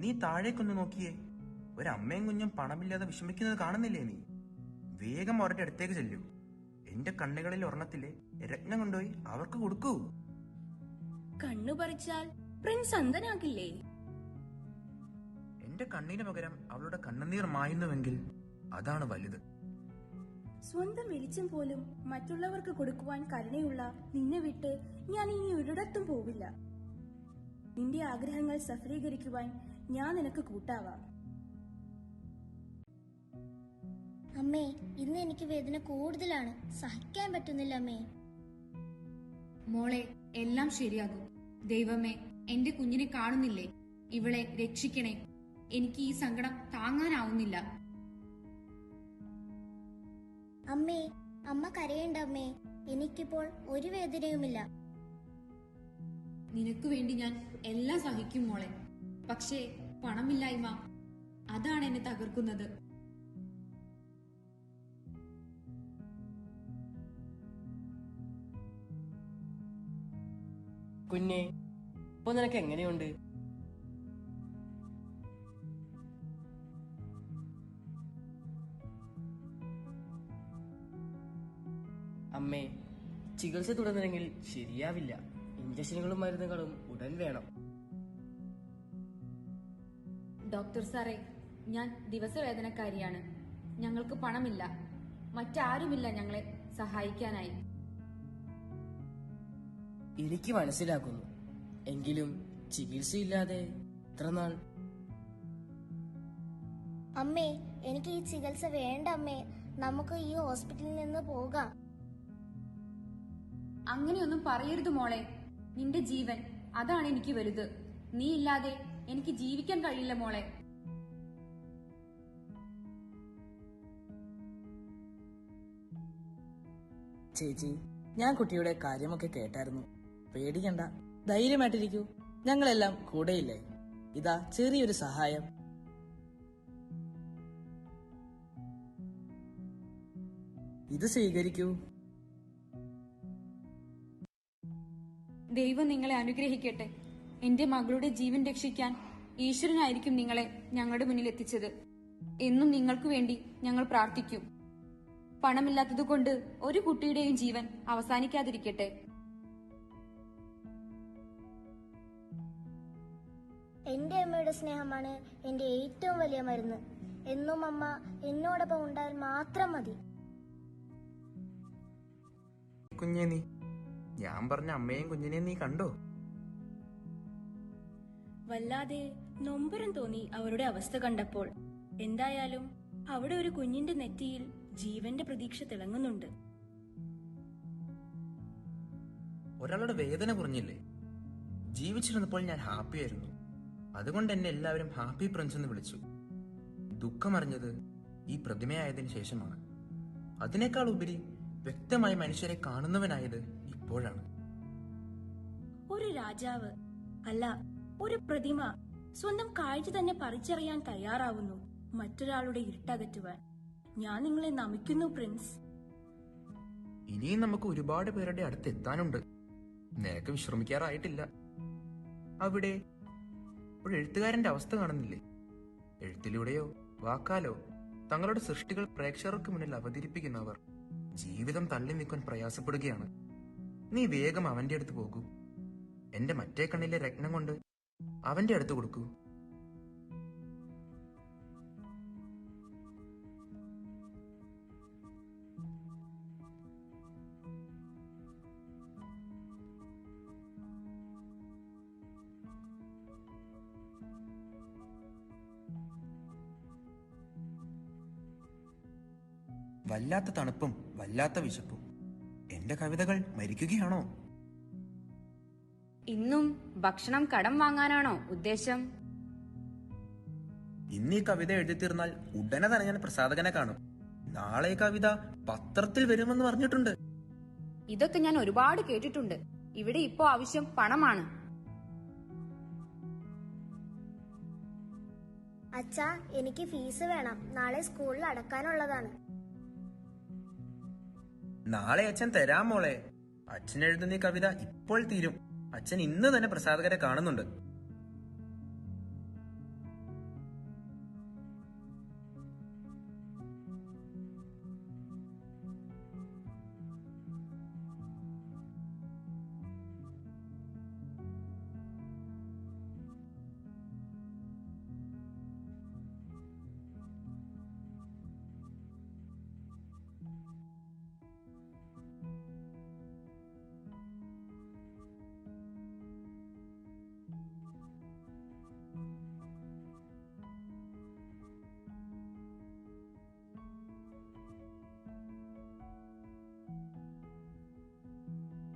നീ താഴേക്കൊന്ന് നോക്കിയേ. ഒരമ്മയും കുഞ്ഞും പണമില്ലാതെ വിഷമിക്കുന്നത് കാണുന്നില്ലേ നീ? വേഗം അവരുടെ അടുത്തേക്ക് ചെല്ലൂ. എന്റെ കണ്ണുകളിൽ ഒരെണ്ണത്തിലെ രത്നം കൊണ്ടുപോയി അവർക്ക് കൊടുക്കൂ. കണ്ണു പറിച്ചാൽ പ്രിൻസ് അന്ധനാകില്ലേ? എന്റെ കണ്ണിന് പകരം അവളുടെ കണ്ണുനീർ മായുന്നുവെങ്കിൽ അതാണ് വലുത്. സ്വന്തം വെളിച്ചം പോലും മറ്റുള്ളവർക്ക് കൊടുക്കുവാൻ കരുണയുള്ള നിന്നെ വിട്ട് ഞാൻ ഇനി ഒരിടത്തും പോവില്ല. നിന്റെ ആഗ്രഹങ്ങൾ സഫലീകരിക്കുവാൻ ഞാൻ നിനക്ക് കൂട്ടാവാം. അമ്മേ, ഇന്ന് എനിക്ക് വേദന കൂടുതലാണ്. സഹിക്കാൻ പറ്റുന്നില്ല അമ്മേ. മോളെ, എല്ലാം ശരിയാകും. ദൈവമേ, എന്റെ കുഞ്ഞിനെ കാണുന്നില്ലേ? ഇവളെ രക്ഷിക്കണേ. എനിക്ക് ഈ സങ്കടം താങ്ങാനാവുന്നില്ല. അമ്മേ, അമ്മ കരയണ്ട അമ്മേ. എനിക്കിപ്പോൾ ഒരു വേദനയുമില്ല. നിനക്ക് വേണ്ടി ഞാൻ എല്ലാം സഹിക്കും മോളെ. പക്ഷേ പണമില്ലായ്മ, അതാണ് എന്നെ തകർക്കുന്നത്. കുഞ്ഞെ, ഇപ്പൊ നിനക്ക് എങ്ങനെയുണ്ട്? അമ്മേ, ചികിത്സ തുടർന്നില്ലെങ്കിൽ ശരിയാവില്ല. ഇഞ്ചക്ഷനുകളും മരുന്നുകളും ഉടൻ വേണം. ഡോക്ടർ സാറേ, ഞാൻ ദിവസവേതനക്കാരിയാണ്. ഞങ്ങൾക്ക് പണമില്ല. മറ്റാരുമില്ല ഞങ്ങളെ സഹായിക്കാനായി. എനിക്ക് മനസ്സിലാക്കുന്നു. എങ്കിലും ചികിത്സയില്ലാതെ എത്ര നാൾ? അമ്മേ, എനിക്ക് ഈ ചികിത്സ വേണ്ട അമ്മേ. നമുക്ക് ഈ ഹോസ്പിറ്റലിൽ നിന്ന് പോകാം. അങ്ങനെയൊന്നും പറയരുത് മോളെ. നിന്റെ ജീവൻ, അതാണ് എനിക്ക് വലുത്. നീ ഇല്ലാതെ എനിക്ക് ജീവിക്കാൻ കഴിയില്ല മോളെ. ചേച്ചി, ഞാൻ കുട്ടിയുടെ കാര്യമൊക്കെ കേട്ടായിരുന്നു. പേടിക്കണ്ട, ധൈര്യമായിട്ടിരിക്കൂ. ഞങ്ങളെല്ലാം കൂടെയില്ലേ? ഇതാ ചെറിയൊരു സഹായം. ഇത് സ്വീകരിക്കൂ. ദൈവം നിങ്ങളെ അനുഗ്രഹിക്കട്ടെ. എന്റെ മകളുടെ ജീവൻ രക്ഷിക്കാൻ ഈശ്വരനായിരിക്കും നിങ്ങളെ ഞങ്ങളുടെ മുന്നിൽ എത്തിച്ചത്. എന്നും നിങ്ങൾക്ക് വേണ്ടി ഞങ്ങൾ പ്രാർത്ഥിക്കും. പണമില്ലാത്തതുകൊണ്ട് ഒരു കുട്ടിയുടെയും ജീവൻ അവസാനിക്കാതിരിക്കട്ടെ. എൻ്റെ അമ്മയുടെ സ്നേഹമാണ് എൻ്റെ ഏറ്റവും വലിയ മരുന്ന്. എന്നും അമ്മ എന്നോടൊപ്പം ഉണ്ടായാൽ മാത്രം മതി. കുഞ്ഞെ നീ, ഞാൻ പറഞ്ഞ അമ്മയും കുഞ്ഞിനെയും നീ കണ്ടോ? വല്ലാതെ നൊമ്പരം തോന്നി അവരുടെ അവസ്ഥ കണ്ടപ്പോൾ. എന്തായാലും അവിടെ ഒരു കുഞ്ഞിന്റെ നെറ്റിയിൽ ജീവന്റെ പ്രതീക്ഷ തിളങ്ങുന്നുണ്ട്. ഒരാളുടെ വേദന കുറഞ്ഞില്ലേ? ജീവിച്ചിരുന്നപ്പോൾ ഞാൻ ഹാപ്പി ആയിരുന്നു. അതുകൊണ്ട് എന്നെ എല്ലാവരും ഹാപ്പി പ്രിൻസ് എന്ന് വിളിച്ചു. ദുഃഖമറിഞ്ഞത് ഈ പ്രതിമയായതിനു ശേഷമാണ്. അതിനേക്കാൾ ഉപരി വ്യക്തമായി മനുഷ്യരെ കാണുന്നവനായത് ഇപ്പോഴാണ്. ഒരു രാജാവ് അല്ല, ഒരു പ്രതിമ സ്വന്തം കാഴ്ച തന്നെ പറിച്ചറിയാൻ തയ്യാറാവുന്നു മറ്റൊരാളുടെ ഇരുട്ടകറ്റുവാൻ. ഞാൻ നിങ്ങളെ നമിക്കുന്നു പ്രിൻസ്. ഇനിയും നമുക്ക് ഒരുപാട് പേരുടെ അടുത്ത് എത്താനുണ്ട്. നിനക്ക് വിശ്രമിക്കാറായിട്ടില്ല. അവിടെ ഒരു എഴുത്തുകാരന്റെ അവസ്ഥ കാണുന്നില്ലേ? എഴുത്തിലൂടെയോ വാക്കാലോ തങ്ങളുടെ സൃഷ്ടികൾ പ്രേക്ഷകർക്ക് മുന്നിൽ അവതരിപ്പിക്കുന്നവർ ജീവിതം തള്ളി നീക്കാൻ പ്രയാസപ്പെടുകയാണ്. നീ വേഗം അവന്റെ അടുത്ത് പോകൂ. എന്റെ മറ്റേ കണ്ണിലെ രത്നം കൊണ്ട് അവന്റെ അടുത്ത് കൊടുക്കൂ. വല്ലാത്ത തണുപ്പും വല്ലാത്ത വിശപ്പും. എന്റെ കവിതകൾ മരിക്കുകയാണോ? ഇന്നും ഭക്ഷണം കടം വാങ്ങാനാണോ ഉദ്ദേശം? ഇന്ന് ഈ കവിത എഴുതി തീർന്നാൽ ഉടനെ തന്നെ ഞാൻ പ്രസാധകനെ കാണും. നാളെ ഈ കവിത പത്രത്തിൽ വരുമെന്ന് പറഞ്ഞിട്ടുണ്ട്. ഇതൊക്കെ ഞാൻ ഒരുപാട് കേട്ടിട്ടുണ്ട്. ഇവിടെ ഇപ്പോ ആവശ്യം പണമാണ്. അച്ഛാ, എനിക്ക് ഫീസ് വേണം. നാളെ സ്കൂളിൽ അടക്കാനുള്ളതാണ്. നാളെ അച്ഛൻ തരാം മോളെ. അച്ഛൻ എഴുതുന്ന ഈ കവിത ഇപ്പോൾ തീരും. അച്ഛൻ ഇന്ന് തന്നെ പ്രസാധകരെ കാണുന്നുണ്ട്.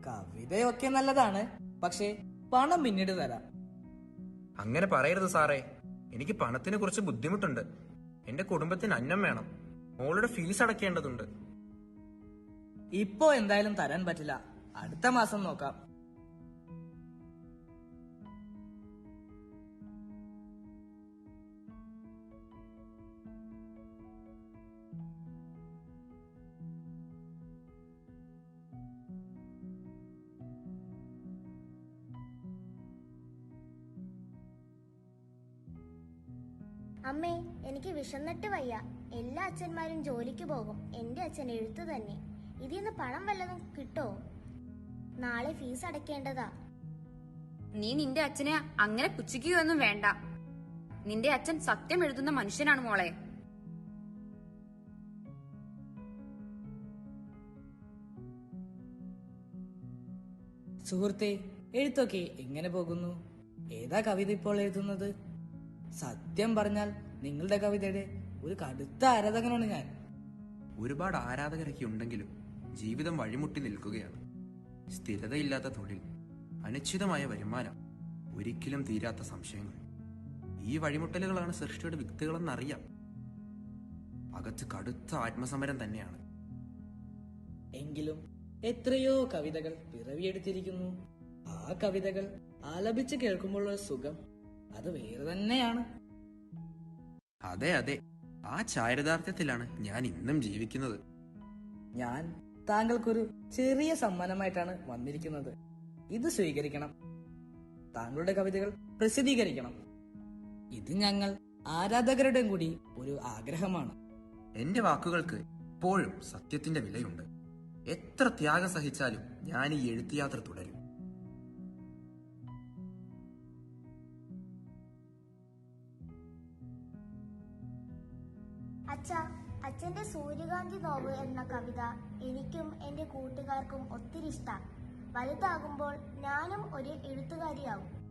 കവിതയൊക്കെ നല്ലതാണ്, പക്ഷേ പണം പിന്നീട് തരാം. അങ്ങനെ പറയരുത് സാറേ. എനിക്ക് പണത്തിന് കുറച്ച് ബുദ്ധിമുട്ടുണ്ട്. എന്റെ കുടുംബത്തിന് അന്നം വേണം. മോളുടെ ഫീസ് അടയ്ക്കേണ്ടതുണ്ട്. ഇപ്പോ എന്തായാലും തരാൻ പറ്റില്ല. അടുത്ത മാസം നോക്കാം. അമ്മേ, എനിക്ക് വിശന്നിട്ട് വയ്യ. എല്ലാ അച്ഛന്മാരും ജോലിക്ക് പോകും. എൻ്റെ അച്ഛൻ എഴുത്തു തന്നെ. ഇതിന്ന് പണം വല്ലതും കിട്ടോ? നാളെ ഫീസ് അടയ്ക്കേണ്ടതാ. നീ നിന്റെ അച്ഛനെ അങ്ങനെ പുച്ഛിക്കുകയൊന്നും വേണ്ട. നിന്റെ അച്ഛൻ സത്യം എഴുതുന്ന മനുഷ്യനാണ് മോളെ. സുഹൃത്തെ, എഴുത്തൊക്കെ എങ്ങനെ പോകുന്നു? ഏതാ കവിത ഇപ്പോൾ എഴുതുന്നത്? സത്യം പറഞ്ഞാൽ നിങ്ങളുടെ കവിതയുടെ ഒരു കടുത്ത ആരാധകനാണ് ഞാൻ. ഒരുപാട് ആരാധകരൊക്കെ ഉണ്ടെങ്കിലും ജീവിതം വഴിമുട്ടി നിൽക്കുകയാണ്. സ്ഥിരതയില്ലാത്ത തൊഴിൽ, അനിശ്ചിതമായ വരുമാനം, ഒരിക്കലും തീരാത്ത സംശയങ്ങൾ. ഈ വഴിമുട്ടലുകളാണ് സൃഷ്ടിയുടെ വിത്തുകളെന്നറിയാം. അകത്ത് കടുത്ത ആത്മസമരം തന്നെയാണ്. എങ്കിലും എത്രയോ കവിതകൾ പിറവിയെടുത്തിരിക്കുന്നു. ആ കവിതകൾ ആലപിച്ച് കേൾക്കുമ്പോഴുള്ള സുഖം അത് വേറെ തന്നെയാണ്. അതെ അതെ, ആ ചാരിതാർത്ഥ്യത്തിലാണ് ഞാൻ ഇന്നും ജീവിക്കുന്നത്. ഞാൻ താങ്കൾക്കൊരു ചെറിയ സമ്മാനമായിട്ടാണ് വന്നിരിക്കുന്നത്. ഇത് സ്വീകരിക്കണം. താങ്കളുടെ കവിതകൾ പ്രസിദ്ധീകരിക്കണം. ഇത് ഞങ്ങൾ ആരാധകരുടെയും കൂടി ഒരു ആഗ്രഹമാണ്. എന്റെ വാക്കുകൾക്ക് ഇപ്പോഴും സത്യത്തിന്റെ വിലയുണ്ട്. എത്ര ത്യാഗം സഹിച്ചാലും ഞാൻ ഈ എഴുത്തുയാത്ര തുടരും. അച്ഛാ, അച്ഛന്റെ സൂര്യകാന്തി നോവ് എന്ന കവിത എനിക്കും എൻ്റെ കൂട്ടുകാർക്കും ഒത്തിരി ഇഷ്ടമാണ്. വലുതാകുമ്പോൾ ഞാനും ഒരു എഴുത്തുകാരിയാവും.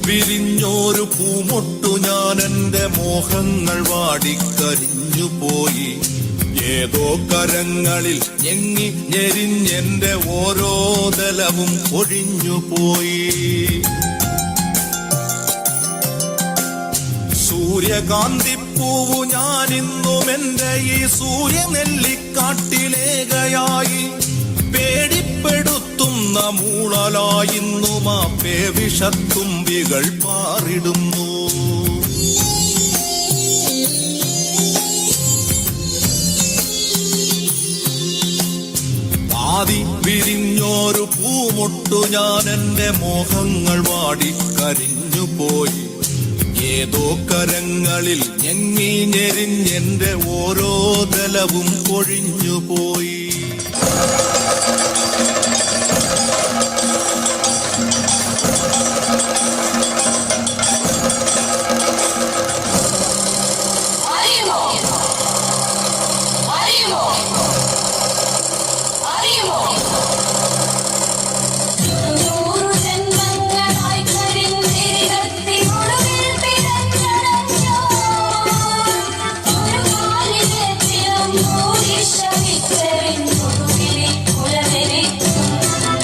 വിരിഞ്ഞോരു പൂമൊട്ടു ഞാൻ എന്റെ മോഹങ്ങൾ വാടിക്കരിഞ്ഞു പോയി. ഏതോ കരങ്ങളിൽ ഞെങ്ങി ഞെരിഞ്ഞെന്റെ ഓരോ ദലവും ഒഴിഞ്ഞു പോയി. സൂര്യകാന്തിപ്പൂവു ഞാനിന്നും എന്റെ ഈ സൂര്യനെല്ലിക്കാട്ടിലേകയായി പേടിപ്പെടുത്തുന്ന മൂളലായിന്നും ആ പേവിഷത്തുമ്പികൾ പാറിടുന്നു. പാതി വിരിഞ്ഞോരു പൂമൊട്ടു ഞാൻ എന്റെ മോഹങ്ങൾ വാടിക്കരിഞ്ഞു പോയി. ഏതോ കരങ്ങളിൽ ഞെങ്ങി ഞെരിഞ്ഞെന്റെ ഓരോ ദലവും കൊഴിഞ്ഞു പോയി. ും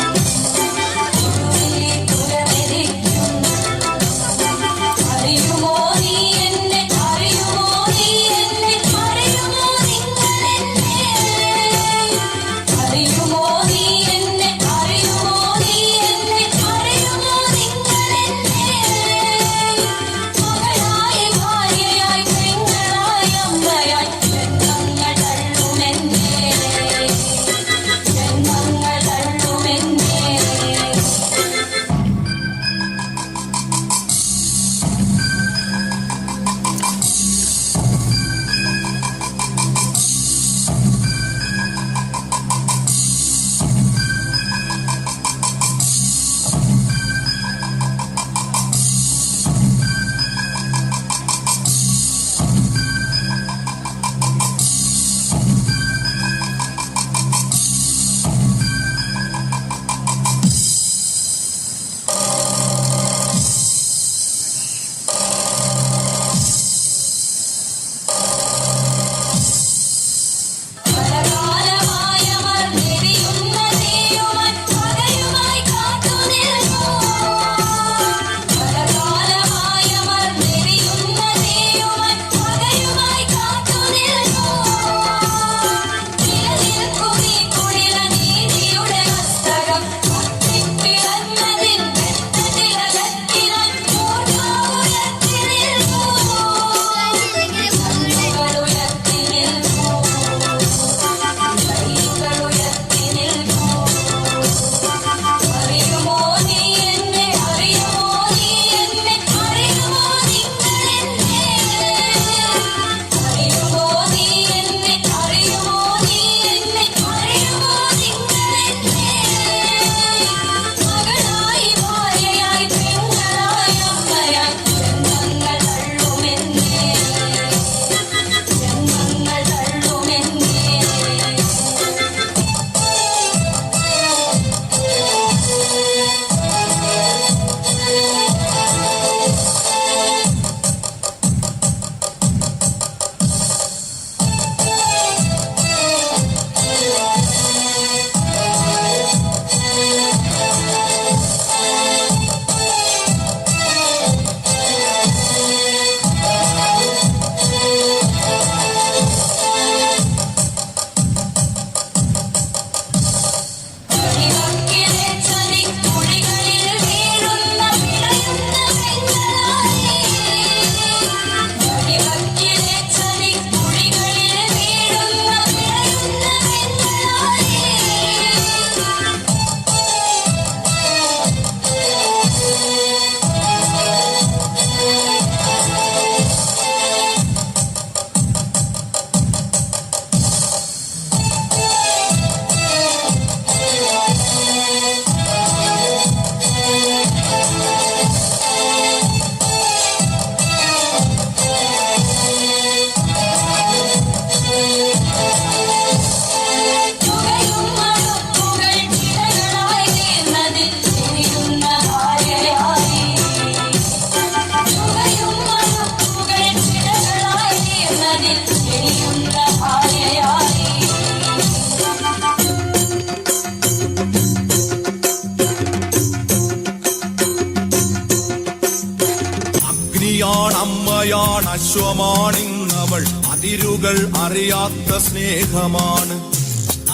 അശ്വമാണിന്നവൾ അതിരുകൾ അറിയാത്ത സ്നേഹമാണ്.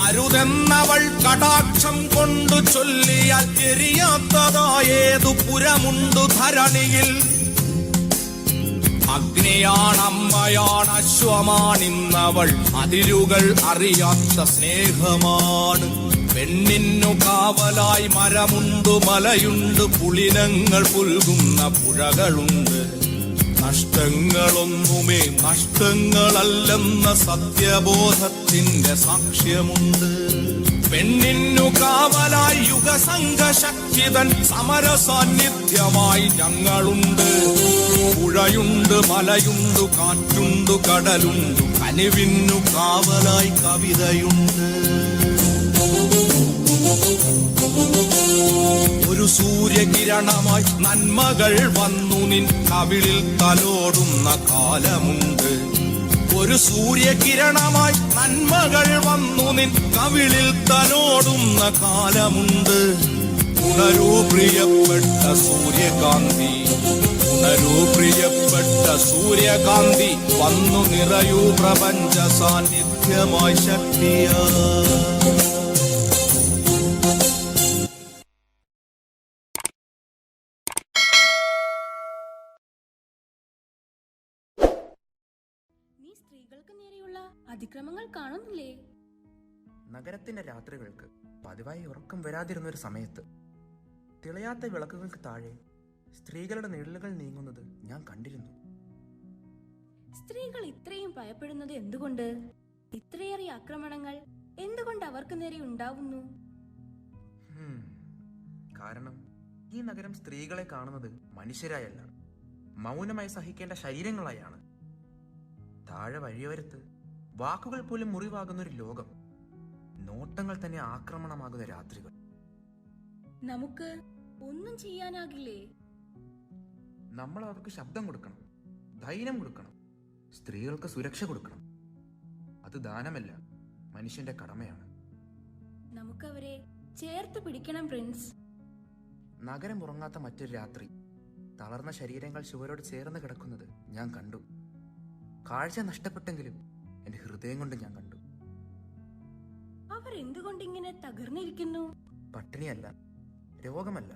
അരുതെന്നവൾ കടാക്ഷം കൊണ്ടു ചൊല്ലിയാൽ എരിയാത്തതായേതു പുരമുണ്ടു ധരണിയിൽ. അഗ്നിയാണമ്മയാണ് അശ്വമാണിന്നവൾ അതിരുകൾ അറിയാത്ത സ്നേഹമാണ്. പെണ്ണിന്നു കാവലായി മരമുണ്ട് മലയുണ്ട് പുളിനങ്ങൾ പുൽകുന്ന പുഴകളുണ്ട്. നഷ്ടങ്ങളൊന്നുമേ നഷ്ടങ്ങളല്ലെന്ന സത്യബോധത്തിന്റെ സാക്ഷ്യമുണ്ട്. പെണ്ണിന്നു കാവലായി യുഗസംഘശക്തിതൻ സമര സാന്നിധ്യമായി ഞങ്ങളുണ്ട്. പുഴയുണ്ട് മലയുണ്ട് കാറ്റുണ്ട് കടലുണ്ട് കനിവിന്നു കാവലായി കവിതയുണ്ട്. ഒരു സൂര്യകിരണമായി നന്മകൾ വന്നു നിൻ കവിളിൽ തലോടുന്ന കാലമുണ്ട്. ഒരു സൂര്യകിരണമായി നന്മകൾ വന്നു നിൻ കവിളിൽ തലോടുന്ന കാലമുണ്ട്. ഉണരൂ പ്രിയപ്പെട്ട സൂര്യകാന്തി, ഉണരൂ പ്രിയപ്പെട്ട സൂര്യകാന്തി, വന്നു നിറയൂ പ്രപഞ്ച സാന്നിധ്യമായി ശക്തിയാ. നീ സ്ത്രീകൾക്ക് നേരെയുള്ള അതിക്രമങ്ങൾ കാണുന്നില്ലേ? നഗരത്തിന്റെ രാത്രികൾക്ക് പതിവായി ഉറക്കം വരാതിരുന്ന ഒരു സമയത്ത് തിളയാത്ത വിളക്കുകൾക്ക് താഴെ സ്ത്രീകളുടെ നിഴലുകൾ നീങ്ങുന്നത് ഞാൻ കണ്ടിരുന്നു. സ്ത്രീകൾ ഇത്രയും ഭയപ്പെടുന്നത് എന്തുകൊണ്ട്? ഇത്രയേറെ ആക്രമണങ്ങൾ എന്തുകൊണ്ട് അവർക്ക് നേരെ ഉണ്ടാവുന്നു? കാരണം ഈ നഗരം സ്ത്രീകളെ കാണുന്നത് മനുഷ്യരായല്ല, മൗനമായി സഹിക്കേണ്ട ശരീരങ്ങളായാണ്. താഴെ വഴിയോരത്ത് വാക്കുകൾ പോലും മുറിവാകുന്ന ഒരു ലോകം, നോട്ടങ്ങൾ തന്നെ ആക്രമണമാകുന്ന രാത്രികൾ. നമുക്ക് ഒന്നും ചെയ്യാനാകില്ലേ? നമ്മൾ അവർക്ക് ശബ്ദം കൊടുക്കണം, ധൈര്യം കൊടുക്കണം, സ്ത്രീകൾക്ക് സുരക്ഷ കൊടുക്കണം. അത് ദാനമല്ല, മനുഷ്യന്റെ കടമയാണ്. നമുക്കവരെ ചേർത്ത് പിടിക്കണം പ്രിൻസ്. നഗരം ഉറങ്ങാത്ത മറ്റൊരു രാത്രി തളർന്ന ശരീരങ്ങൾ ചുവരോട് ചേർന്ന് കിടക്കുന്നത് ഞാൻ കണ്ടു. കാഴ്ച നഷ്ടപ്പെട്ടെങ്കിലും എന്റെ ഹൃദയം കൊണ്ട് ഞാൻ കണ്ടു. അവർ എന്തുകൊണ്ടിങ്ങനെ തകർന്നിരിക്കുന്നു? പട്ടിണിയല്ല, രോഗമല്ല,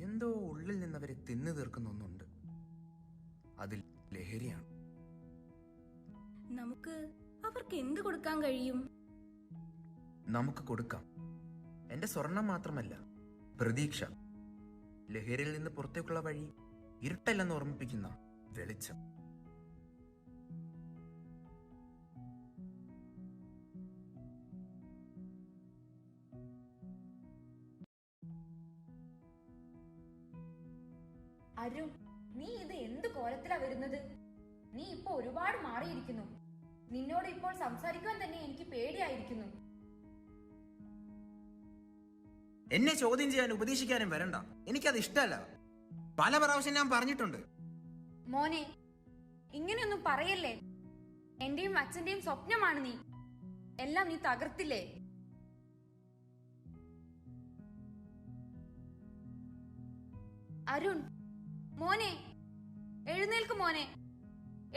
എന്തോ ഉള്ളിൽ നിന്നവരെ തിന്നു തീർക്കുന്ന ഒന്നുണ്ട്. അതിൽ ലഹരിയാണ്. നമുക്ക് അവർക്ക് എന്ത് കൊടുക്കാൻ കഴിയും? നമുക്ക് കൊടുക്കാം എന്റെ സ്വർണം മാത്രമല്ല, പ്രതീക്ഷ. ലഹരിയിൽ നിന്ന് പുറത്തേക്കുള്ള വഴി ഇരുട്ടല്ലെന്ന് ഓർമ്മിപ്പിക്കുന്ന വെളിച്ചം. അരുൺ, നീ ഇത് എന്ത് കോലത്തിലാ വരുന്നത്? നീ ഇപ്പൊ ഒരുപാട് മാറിയിരിക്കുന്നു. നിന്നോട് ഇപ്പോൾ സംസാരിക്കാൻ തന്നെ എനിക്ക് പേടിയായിരിക്കുന്നു. എന്നെ ചോദ്യം ചെയ്യാൻ ഉപദേശിക്കാനും വരണ്ട, എനിക്കത് ഇഷ്ടമല്ല. പല പ്രാവശ്യം ഞാൻ പറഞ്ഞിട്ടുണ്ട്. മോനെ, ഇങ്ങനെയൊന്നും പറയല്ലേ. എന്റെയും അച്ഛന്റെയും സ്വപ്നമാണ് നീ. എല്ലാം നീ തകർത്തില്ലേ? അരുൺ മോനെ, എഴുന്നേൽക്ക് മോനെ,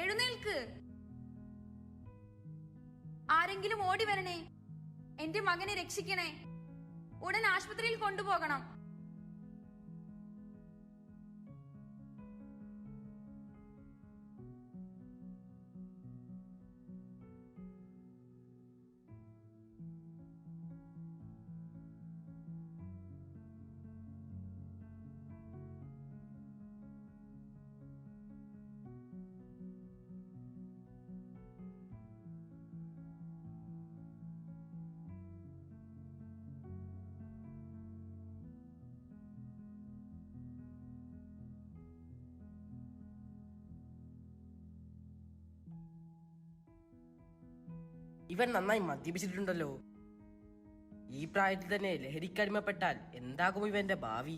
എഴുന്നേൽക്ക്. ആരെങ്കിലും ഓടി വരണേ, എന്റെ മകനെ രക്ഷിക്കണേ. ഉടൻ ആശുപത്രിയിൽ കൊണ്ടുപോകണം. ഇവൻ നന്നായി മദ്യപിച്ചിട്ടുണ്ടല്ലോ. ഈ പ്രായത്തിൽ തന്നെ ലഹരിക്കടിമപ്പെട്ടാൽ എന്താകും ഇവന്റെ ഭാവി?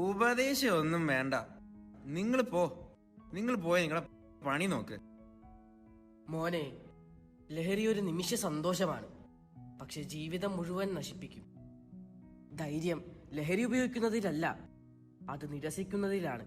ഉപദേശം ഒന്നും വേണ്ട, നിങ്ങൾ പോയി നിങ്ങളെ പണി നോക്ക്. മോനെ, ലഹരി ഒരു നിമിഷ സന്തോഷമാണ്, പക്ഷെ ജീവിതം മുഴുവൻ നശിപ്പിക്കും. ധൈര്യം ലഹരി ഉപയോഗിക്കുന്നതിലല്ല, അത് നിരസിക്കുന്നതിലാണ്.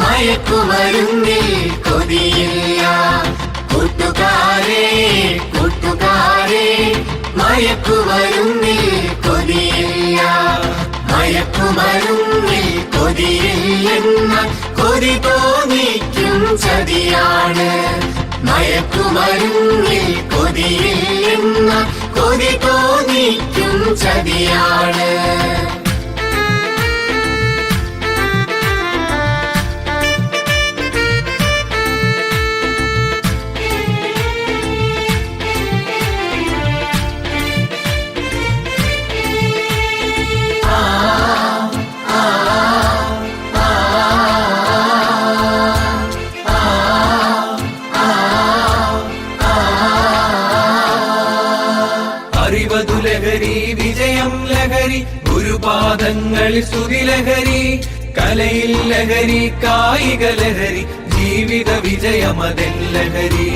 മയക്കുമരുന്നിൽ കൊതിയില്ല. കൂട്ടുകാരേ കൂട്ടുകാരേ മയക്കുമരുന്നിൽ കൊതിയില്ല. മയക്കുമരുന്നിൽ കൊതിയില്ലെന്ന കൊതി തോന്നിക്കും ചതിയാണ്. മയക്കുമരുന്നിൽ കൊതിയില്ലെന്ന കൊതി തോന്നിക്കും ചതിയാണ്. അറിവതു ലഹരി വിജയം ലഹരി ഗുരുപാദങ്ങളിൽ സ്തുതി ലഹരി കലയിൽ ലഹരി കായിക ലഹരി ജീവിത വിജയമതെൻ ലഹരി.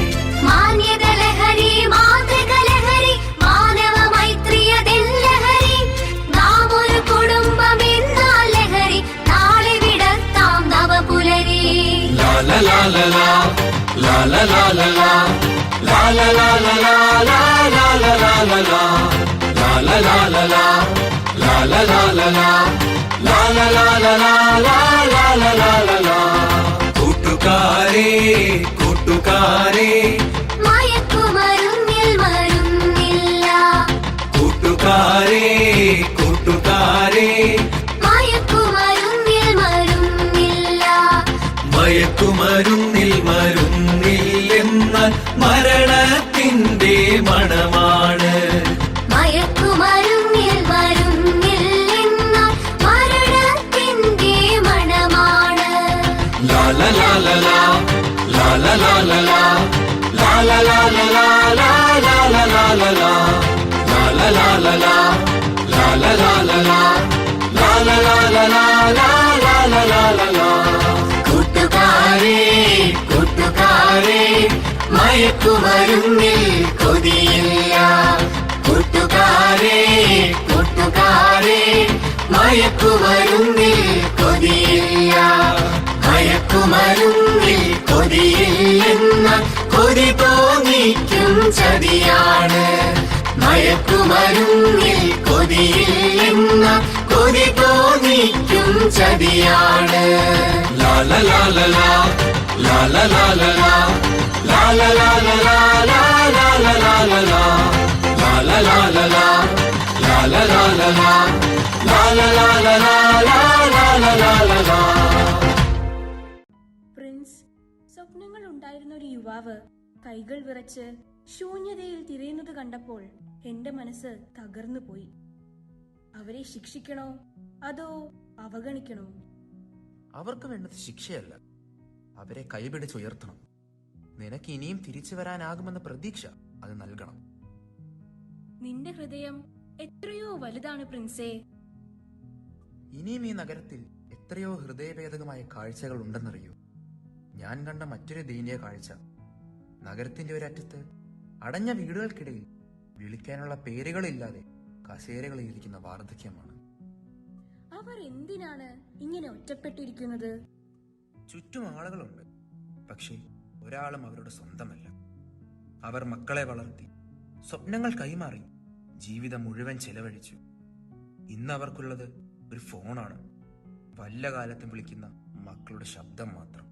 മാന്യത ലഹരി മാതൃക ലഹരി മാനവ മൈത്രിയതെൻ ലഹരി. നാം ഒരു കുടുംബം എന്നാൽ ലഹരി നാളെ വിടത്താം നവപുലരി. ലാല ലാല ലാ ലാല ലാല ലാ ലാല ലാല ലാ ലാല ലാല ലാ ലാല ലാല ലാ ലാല ലാല ലാ ലാല ലാല ലാ ലാല ലാല ലാ. കൂട്ടുകാരേ കൂട്ടുകാരേ മയക്കുമരുന്നിൽ മരുന്നില്ല. കൂട്ടുകാരേ കൂട്ടുകാരേ മയക്കുമരുന്നിൽ മരുന്നില്ല. മയക്കുമരുന്നിൽ മരുന്നില്ലെന്നാൽ മരണത്തിന്റെ മണമാണ്. മയക്കുമരുന്നിൽ മരുന്നില്ലെന്നാൽ മരണത്തിന്റെ മണമാണ്. ലാല ലാല ലാ ലാല ലാല ലാ ലാല ലാല ലാ ലാല ലാല ലാ ലാല ലാല ലാ ലാല ലാല ലാ ലാല ലാല ലാ ലാല ലാല ലാ. കൂട്ടുകാരേ കൂട്ടുകാരേ മയക്കുമരുന്നിൽ കൊതിയില്ല. കൂട്ടുകാരേ കൂട്ടുകാരേ മയക്കുമരുന്നിൽ കൊതിയില്ല. മയക്കുമരുന്നിൽ കൊതിയില്ലെന്ന കൊതി തോന്നിക്കും ചതിയാണ്. മയക്കുമരുന്നിൽ കൊതിയില്ലെന്ന കൊതി തോന്നിക്കും ചതിയാണ്. ലാല ലാല ലാ ലാല ലാല ലാ ലാല ലാല ലാ ലാല ലാല ലാ ലാല ലാല ലാ ലാല ലാല ലാ ലാല ലാല ലാ ലാല ലാല ലാ. പ്രിൻസ്, സ്വപ്നങ്ങൾ ഉണ്ടായിരുന്ന ഒരു യുവാവ് കൈകൾ വിറച്ച് ശൂന്യതയിൽ തിരയുന്നത് കണ്ടപ്പോൾ എന്റെ മനസ്സ് തകർന്നു പോയി. അവരെ ശിക്ഷിക്കണോ അതോ അവഗണിക്കണോ? അവർക്ക് വേണ്ടത് ശിക്ഷയല്ല, അവരെ കൈപിടിച്ചുയർത്തണം. നിനക്ക് ഇനിയും തിരിച്ചു വരാനാകുമെന്ന പ്രതീക്ഷ അത് നൽകണം. നിന്റെ ഹൃദയം എത്രയോ വലുതാണ് പ്രിൻസേ. ഇനിയും ഈ നഗരത്തിൽ എത്രയോ ഹൃദയഭേദകമായ കാഴ്ചകൾ ഉണ്ടെന്നറിയൂ. ഞാൻ കണ്ട മറ്റൊരു ദയനീയ കാഴ്ച നഗരത്തിന്റെ ഒരറ്റത്ത് അടഞ്ഞ വീടുകൾക്കിടയിൽ വിളിക്കാനുള്ള പേരുകളില്ലാതെ കസേരകളിൽ ഇരിക്കുന്ന വാർദ്ധക്യമാണ്. അവർ എന്തിനാണ് ഇങ്ങനെ ഒറ്റപ്പെട്ടിരിക്കുന്നത്? ചുറ്റും ആളുകളുണ്ട്, പക്ഷേ ഒരാളും അവരുടെ സ്വന്തമല്ല. അവർ മക്കളെ വളർത്തി, സ്വപ്നങ്ങൾ കൈമാറി, ജീവിതം മുഴുവൻ ചെലവഴിച്ചു. ഇന്ന് അവർക്കുള്ളത് ഒരു ഫോണാണ്, വല്ല കാലത്തും വിളിക്കുന്ന മക്കളുടെ ശബ്ദം മാത്രം.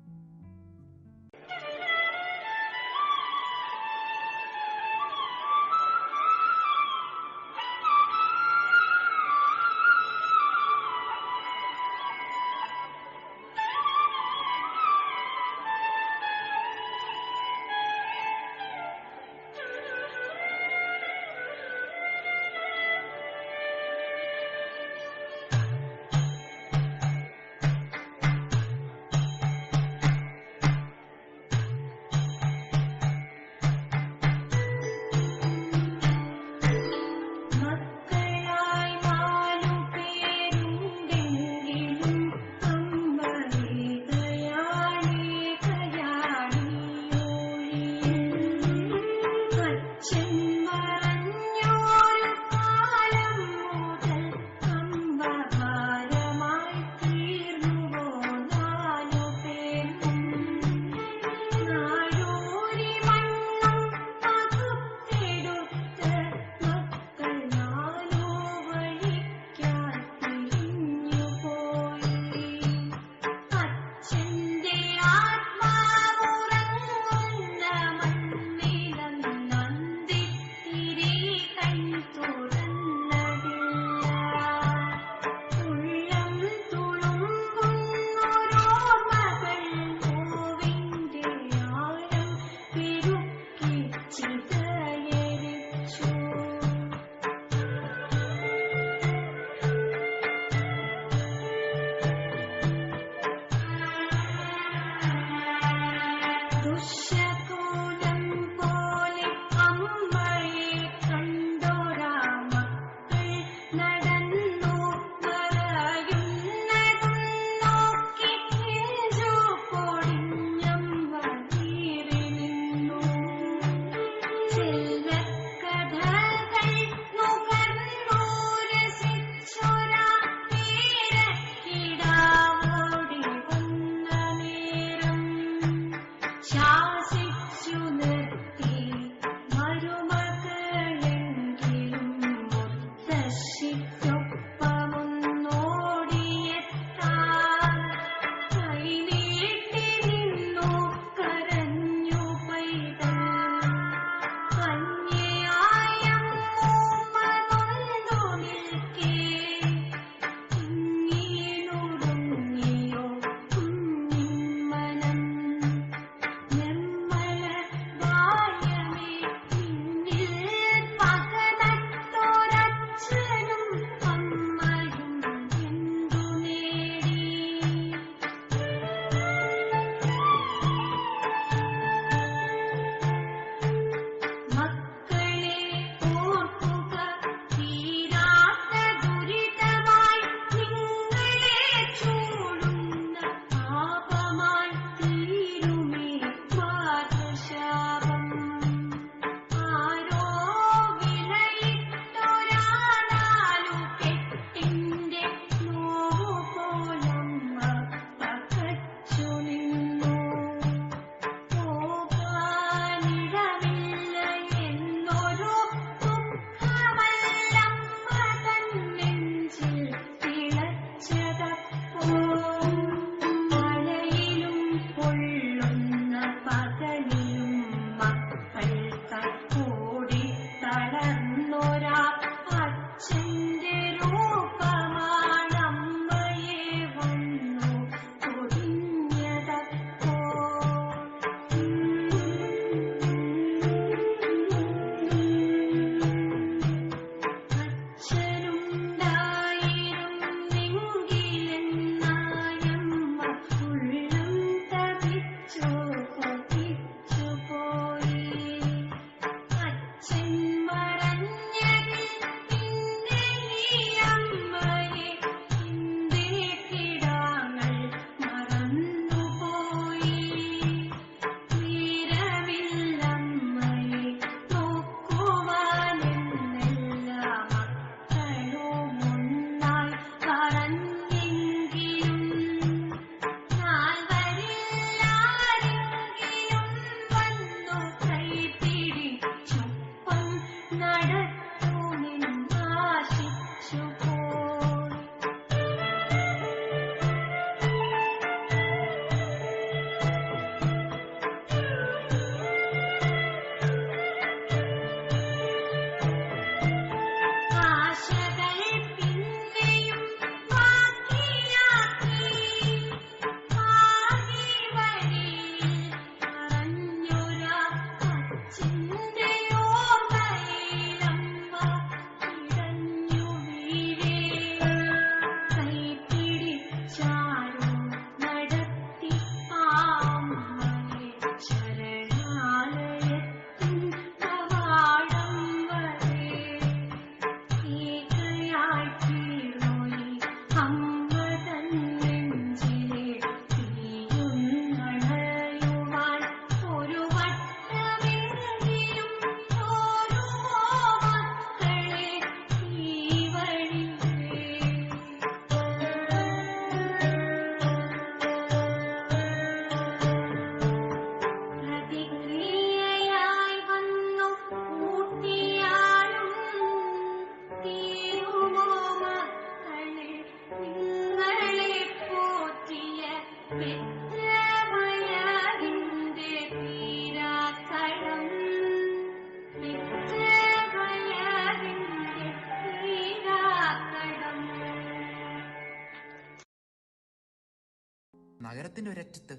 നഗരത്തിന്റെ ഒരറ്റത്ത്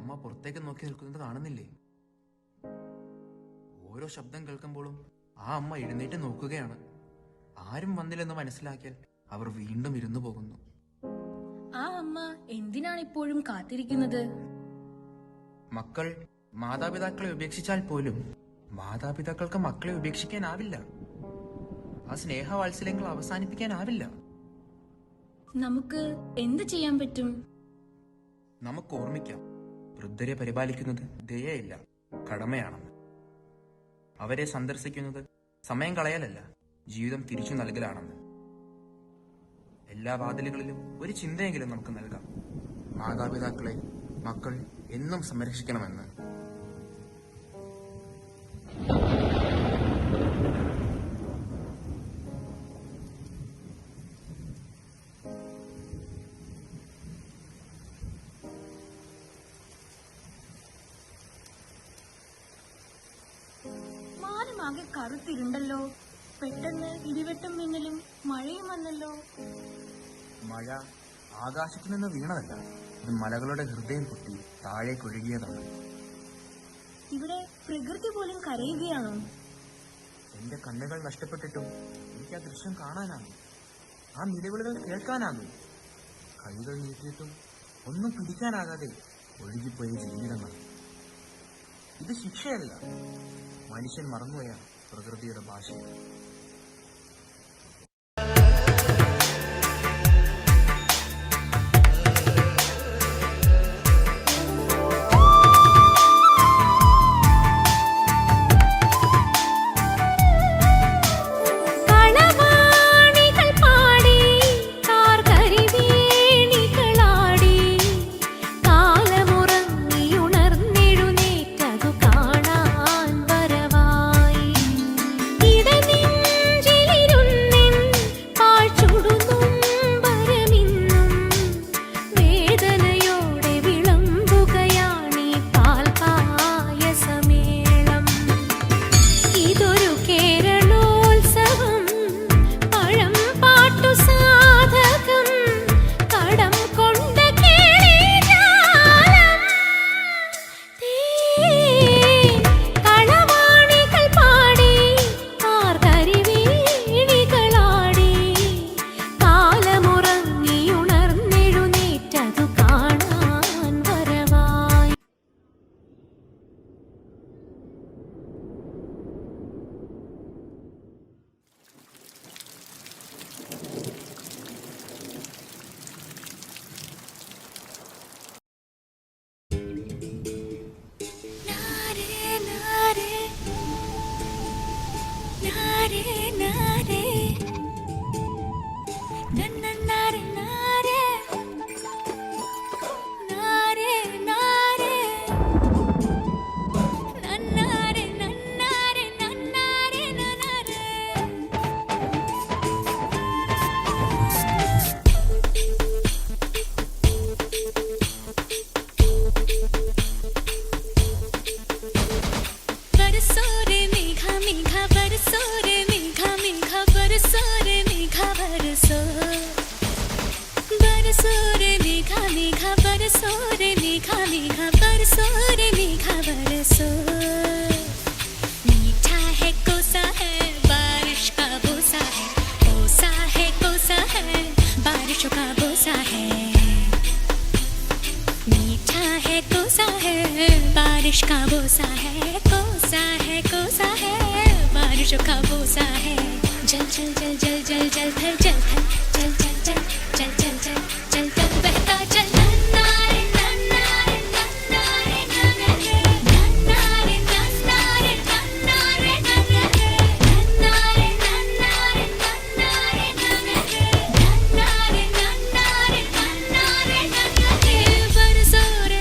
അമ്മ പുറത്തേക്ക് നോക്കി നിൽക്കുന്നത് കാണുന്നില്ലേ? ഓരോ ശബ്ദം കേൾക്കുമ്പോഴും ആ അമ്മ എഴുന്നേറ്റ് നോക്കുകയാണ്. ആരും വന്നില്ലെന്ന് മനസ്സിലാക്കിയാൽ അവർ വീണ്ടും ഇരുന്നു പോകുന്നു. ആ അമ്മ എന്തിനാണ് ഇപ്പോഴും കാത്തിരിക്കുന്നത്? മക്കൾ മാതാപിതാക്കളെ ഉപേക്ഷിച്ചാൽ പോലും മാതാപിതാക്കൾക്ക് മക്കളെ ഉപേക്ഷിക്കാനാവില്ല. ആ സ്നേഹവാത്സല്യങ്ങൾ അവസാനിപ്പിക്കാനാവില്ല. നമുക്ക് എന്ത് ചെയ്യാൻ പറ്റും? നമുക്ക് ഓർമ്മിക്കാം, വൃദ്ധരെ പരിപാലിക്കുന്നത് ദയയില്ല, കടമയാണെന്ന്. അവരെ സന്ദർശിക്കുന്നത് സമയം കളയലല്ല, ജീവിതം തിരിച്ചു നൽകലാണെന്ന്. എല്ലാ വാതിലുകളിലും ഒരു ചിന്തയെങ്കിലും നമുക്ക് നൽകാം. മാതാപിതാക്കളെ മക്കൾ എന്നും സംരക്ഷിക്കണമെന്ന്. മാനമാകെ കറുത്തിരുണ്ടല്ലോ. പെട്ടെന്ന് ഇടിവെട്ടും മിന്നലും മഴയും വന്നല്ലോ. മഴ ആകാശത്തു നിന്ന് വീണതല്ല, ഇത് മലകളുടെ ഹൃദയം പൊട്ടി താഴേക്കൊഴുകിയതാണ്. ഇവിടെ പ്രകൃതി പോലും കരയുകയാണോ? എന്റെ കണ്ണുകൾ നഷ്ടപ്പെട്ടിട്ടും എനിക്ക് ആ ദൃശ്യം കാണാനാകും, ആ നിലവിളികൾ കേൾക്കാനാകും. കൈകൾ നീട്ടിയിട്ടും ഒന്നും പിടിക്കാനാകാതെ ഒഴുകിപ്പോയ ജീവിതങ്ങൾ. ഇത് ശിക്ഷയല്ല, മനുഷ്യൻ മറന്നുപോയ പ്രകൃതിയുടെ ഭാഷ. बारिश का बोसा है, कोसा है, कोसा है, बारिशों का बोसा है। जल जल जल जल जल जल थल जल थल जल जल जल जल जल जल जल जल बहता जल। नन्नारे नन्नारे नन्नारे नन्नारे नन्नारे नन्नारे नन्नारे नन्नारे नन्नारे नन्नारे नन्नारे नन्नारे नन्नारे नन्नारे बरसो रे।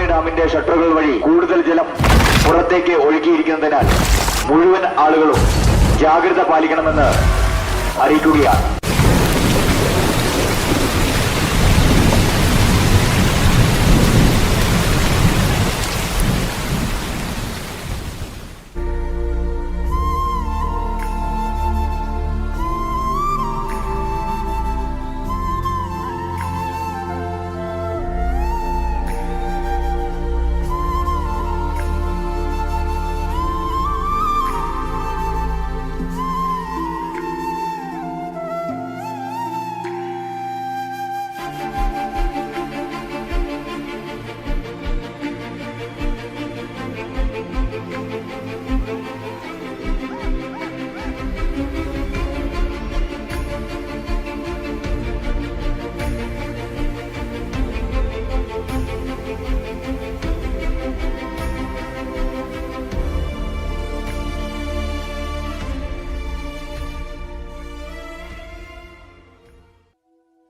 ഡാമിന്റെ ഷട്ടറുകൾ വഴി കൂടുതൽ ജലം പുറത്തേക്ക് ഒഴുകിയിരിക്കുന്നതിനാൽ മുഴുവൻ ആളുകളും ജാഗ്രത പാലിക്കണമെന്ന് അറിയിക്കുകയാണ്.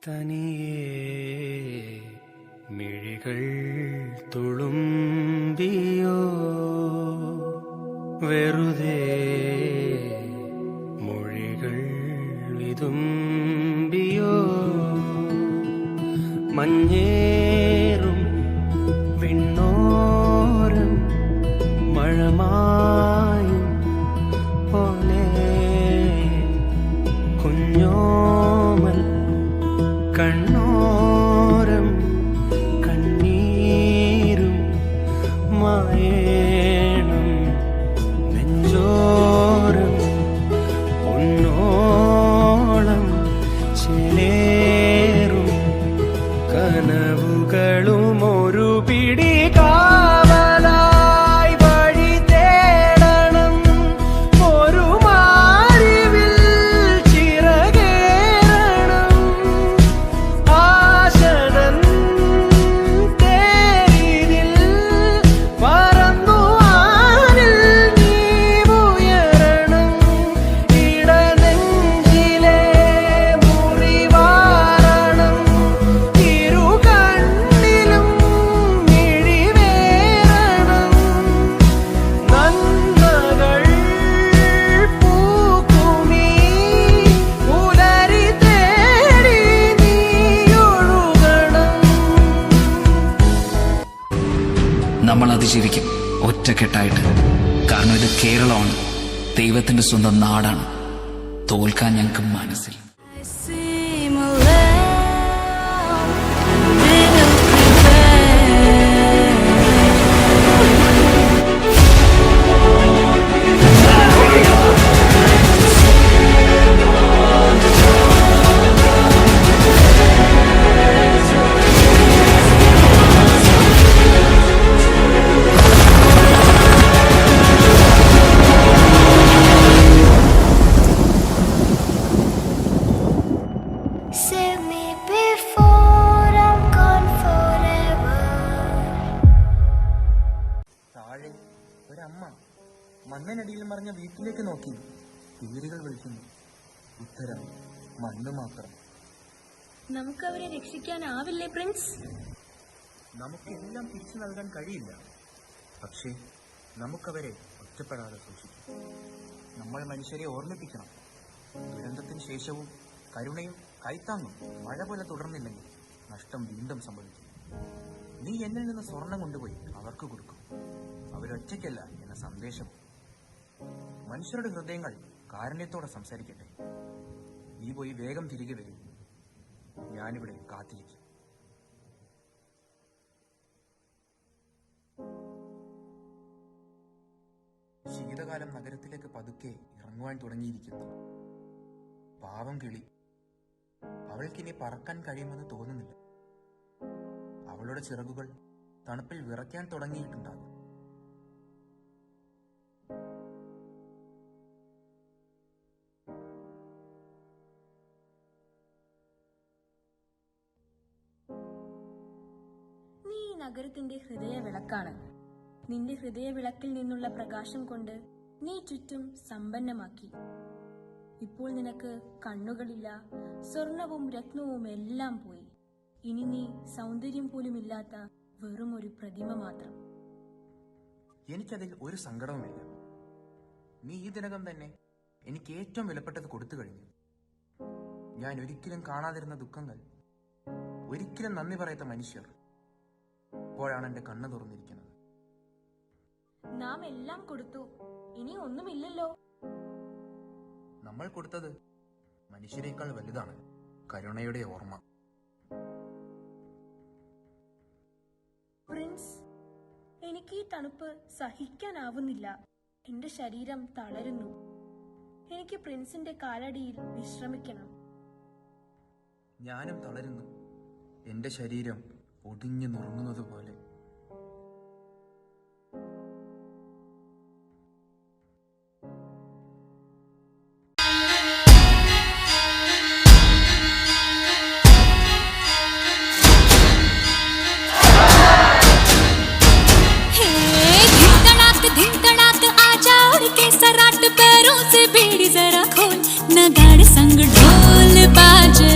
തനിയേ മിഴികൾ തുളുമ്പിയോ വെറുതെ മൊഴികൾ വിതുമ്പിയോ മഞ്ഞേറും വിണ്ണോരം മഴമായും പോലെ കുഞ്ഞോമൽ കണ്ണോരം കണ്ണീരും മായേണം നെഞ്ചോരം ഒന്നോളം ചേലേറും കനവുകളും ഒരു പിടി കാവലായി വഴി തേടണം ഒരു മാറിവിൽ ചിറകേറണം ആശതൻ തേരിതിൽ പറന്നു ആരിൽ നീ ഉയരണം ഇടനെഞ്ചിലെ മുറിവാരണം ഇരു കണ്ണിലും മിഴിവേറണം നന്മകൾ പൂക്കുമീ പുലരി തേടി നീയൊഴുകണം. നമ്മൾ അതിജീവിക്കും ഒറ്റക്കെട്ടായിട്ട്. കാരണം ഇത് കേരളമാണ്, ദൈവത്തിന്റെ സ്വന്തം നാടാണ്. തോൽക്കാൻ ഞങ്ങൾക്ക് മനസ്സിൽ. Save me before I'm gone forever. താഴെ ഒരമ്മ മണ്ണിനടിയിൽ മറിഞ്ഞ വീട്ടിലേക്ക് നോക്കി തീരുകൾ വിളിക്കുന്നു. ഉത്തരം മണ്ണ് മാത്രം. നമുക്കവരെ രക്ഷിക്കാനാവില്ലേ പ്രിൻസ്? നമുക്കെല്ലാം തിരിച്ചു നൽകാൻ കഴിയില്ല, പക്ഷേ നമുക്കവരെ ഒറ്റപ്പെടാതെ സൂക്ഷിക്കും. നമ്മൾ മനുഷ്യരെ ഓർമ്മിപ്പിക്കണം. ദുരന്തത്തിന് ശേഷവും കരുണയും കൈത്താങ്ങും മഴ പോലെ തുടർന്നില്ലെങ്കിൽ നഷ്ടം വീണ്ടും സംഭവിക്കും. നീ എന്നിൽ നിന്ന് സ്വർണം കൊണ്ടുപോയി അവർക്ക് കൊടുക്കും. അവരൊറ്റയ്ക്കല്ല എന്ന സന്ദേശം. മനുഷ്യരുടെ ഹൃദയങ്ങൾ കാരുണ്യത്തോടെ സംസാരിക്കട്ടെ. നീ പോയി വേഗം തിരികെ വരും. ഞാനിവിടെ കാത്തിരിക്കും. ശീതകാലം നഗരത്തിലേക്ക് പതുക്കെ ഇറങ്ങുവാൻ തുടങ്ങിയിരിക്കുന്നു. പാവം കിളി, അവൾക്കിനി പറക്കാൻ കഴിയുമെന്ന് തോന്നുന്നില്ല. അവളുടെ ചിറകുകൾ തണുപ്പിൽ വിറയ്ക്കാൻ തുടങ്ങിയിട്ടുണ്ടാകും. നീ ഈ നഗരത്തിന്റെ ഹൃദയ വിളക്കാണ്. നിന്റെ ഹൃദയ വിളക്കിൽ നിന്നുള്ള പ്രകാശം കൊണ്ട് നീ ചുറ്റും സമ്പന്നമാക്കി. ഇപ്പോൾ നിനക്ക് കണ്ണുകളില്ല, സ്വർണവും രത്നവും എല്ലാം പോയി. ഇനി നീ സൗന്ദര്യം പോലുമില്ലാത്ത വെറും ഒരു പ്രതിമ മാത്രം. എനിക്കതിൽ ഒരു സങ്കടവുമില്ല. നീ ഈ ദിനകം തന്നെ എനിക്ക് ഏറ്റവും വിലപ്പെട്ടത് കൊടുത്തു കഴിഞ്ഞു. ഞാൻ ഒരിക്കലും കാണാതിരുന്ന ദുഃഖങ്ങൾ, ഒരിക്കലും നന്ദി പറയാത്ത മനുഷ്യർ, ഇപ്പോഴാണ് എന്റെ കണ്ണ് തുറന്നിരിക്കുന്നത്. നാം എല്ലാം കൊടുത്തു, ഇനി ഒന്നുമില്ലല്ലോ. നമ്മൾ കൊടുത്തത് മനുഷ്യരെക്കാൾ വലുതാണ് കരുണയുടെ ഓർമ്മ. പ്രിൻസ്, എനിക്ക് ഈ തണുപ്പ് സഹിക്കാനാവുന്നില്ല. എന്റെ ശരീരം തളരുന്നു. എനിക്ക് പ്രിൻസിന്റെ കാലടിയിൽ വിശ്രമിക്കണം. ഞാനും തളരുന്നു, എന്റെ ശരീരം ഒടിഞ്ഞു നുറുങ്ങുന്നത് പോലെ. नगाड़ संग ढोल बाजे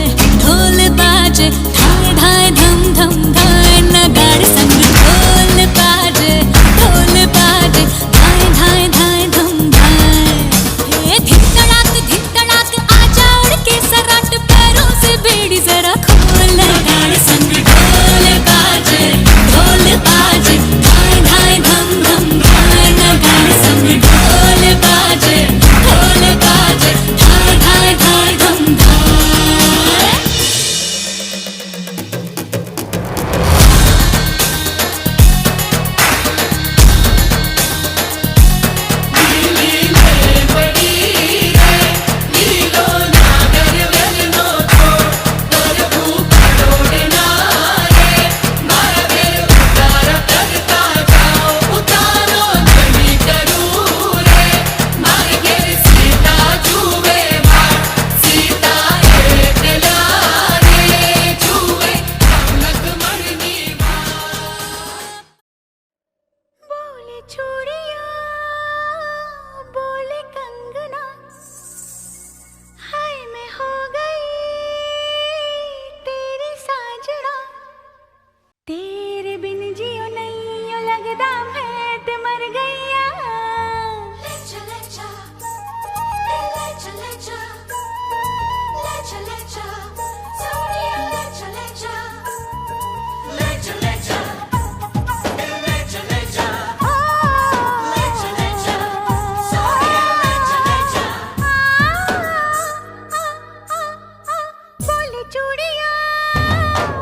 चूड़ियां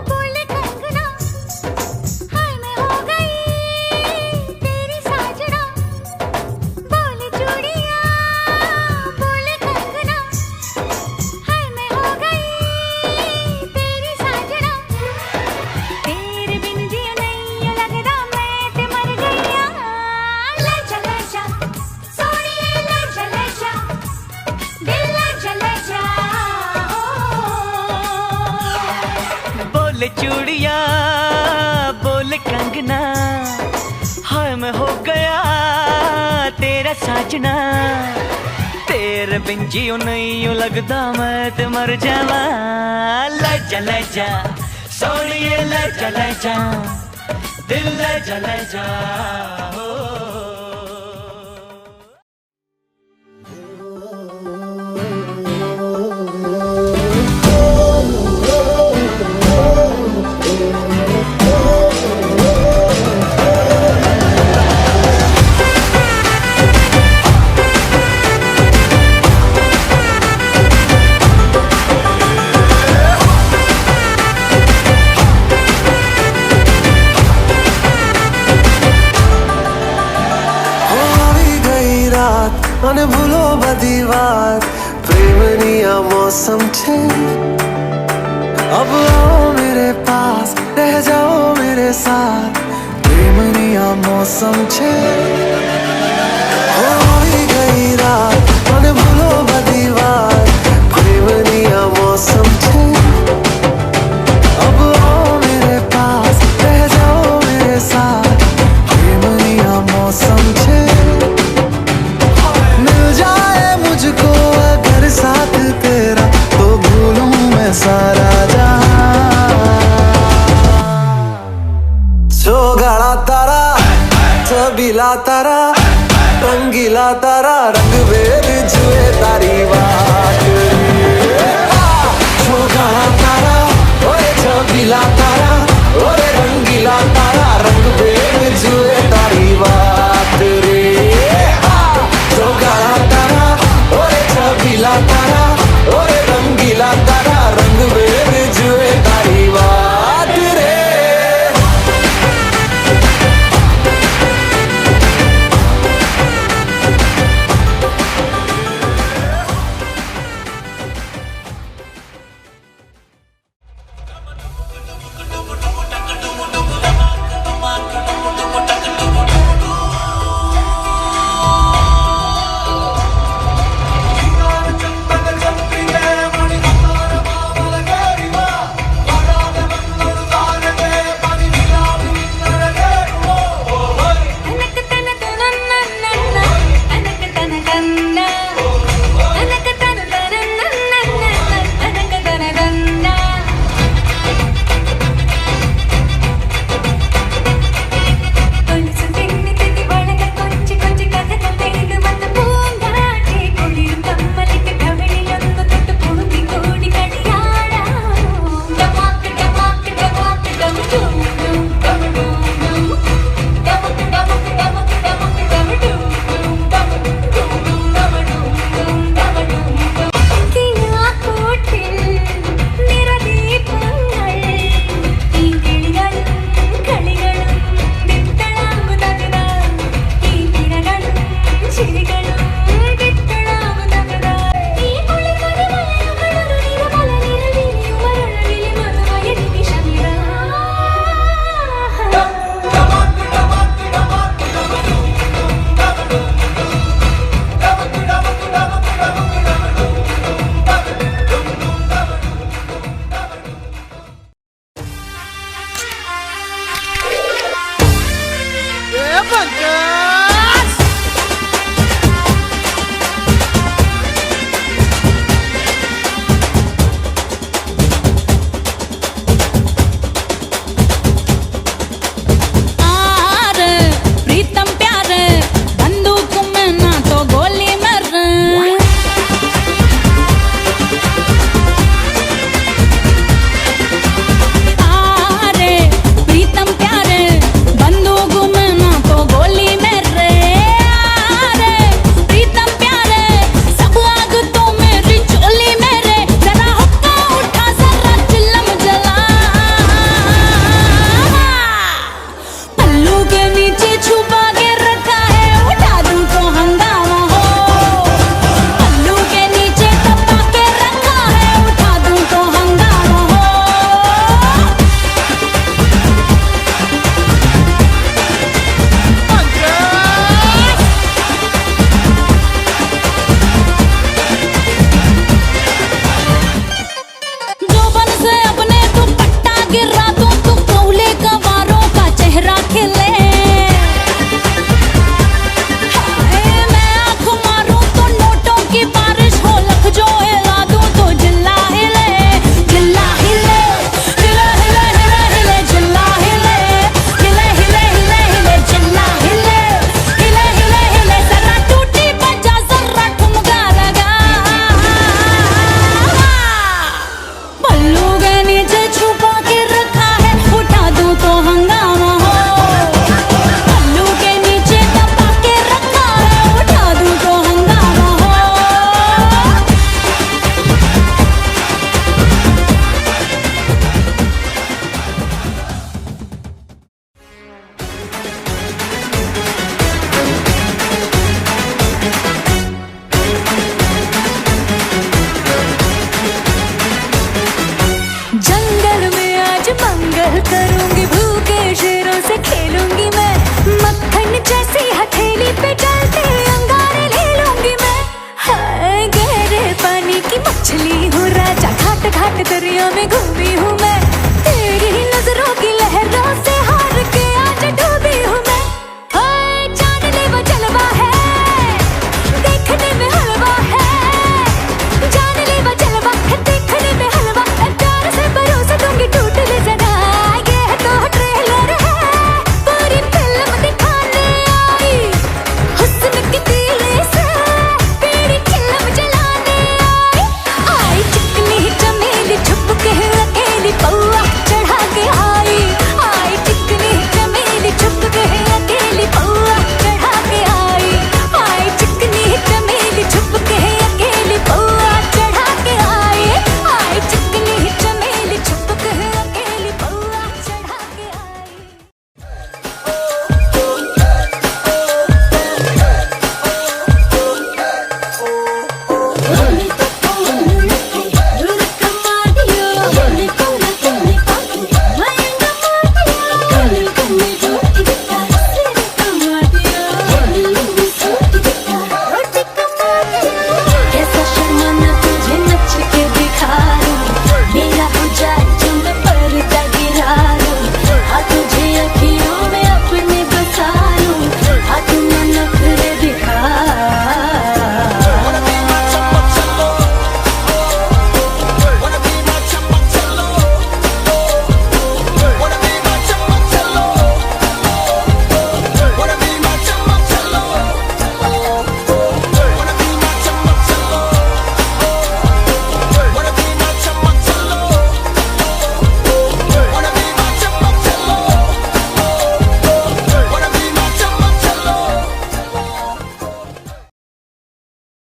बोले कंगना, हाय मैं हो गई तेरी साजना। बोले चूड़ियां बोले कंगना, हाय मैं हो गई तेरी साजना। तेरे बिन जिया नहीं लगदा मैं ते मर गईया। ले चले जा सोनिए ले चले जा, दिल ले चले जा। बोले चूड़िया बोले कंगना, हाय मैं हो गया तेरा साजना। तेरे बिन जियो नहीं लगदा मैं ते मर जावा। ले जा सोनिए ले जा, दिल ले जा। અને ભૂલો બધી વાત પ્રેમની આ મૌસમ છે। अब आओ मेरे पास रह जाओ मेरे साथ, प्रेमनी आ मौसम छे। होई गई रात અને ભૂલો બધી વાત પ્રેમની આ मौसम छे। अब आओ मेरे पास रह जाओ मेरे साथ, प्रेमनी आ मौसम छे। मिल जाए मुझको अगर साथ तेरा तो भूलूं मैं सारा जहां। सोगाड़ा तारा छबीला तारा रंगीला तारा, रंग भेद जुए तारी बात। करूंगी, भूखे शेरों से खेलूंगी मैं, मक्खन जैसी हथेली पे चलते अंगारे ले लूंगी मैं। हाय गहरे पानी की मछली हूँ राजा, घाट घाट दरिया में घूमी हूँ मैं, तेरी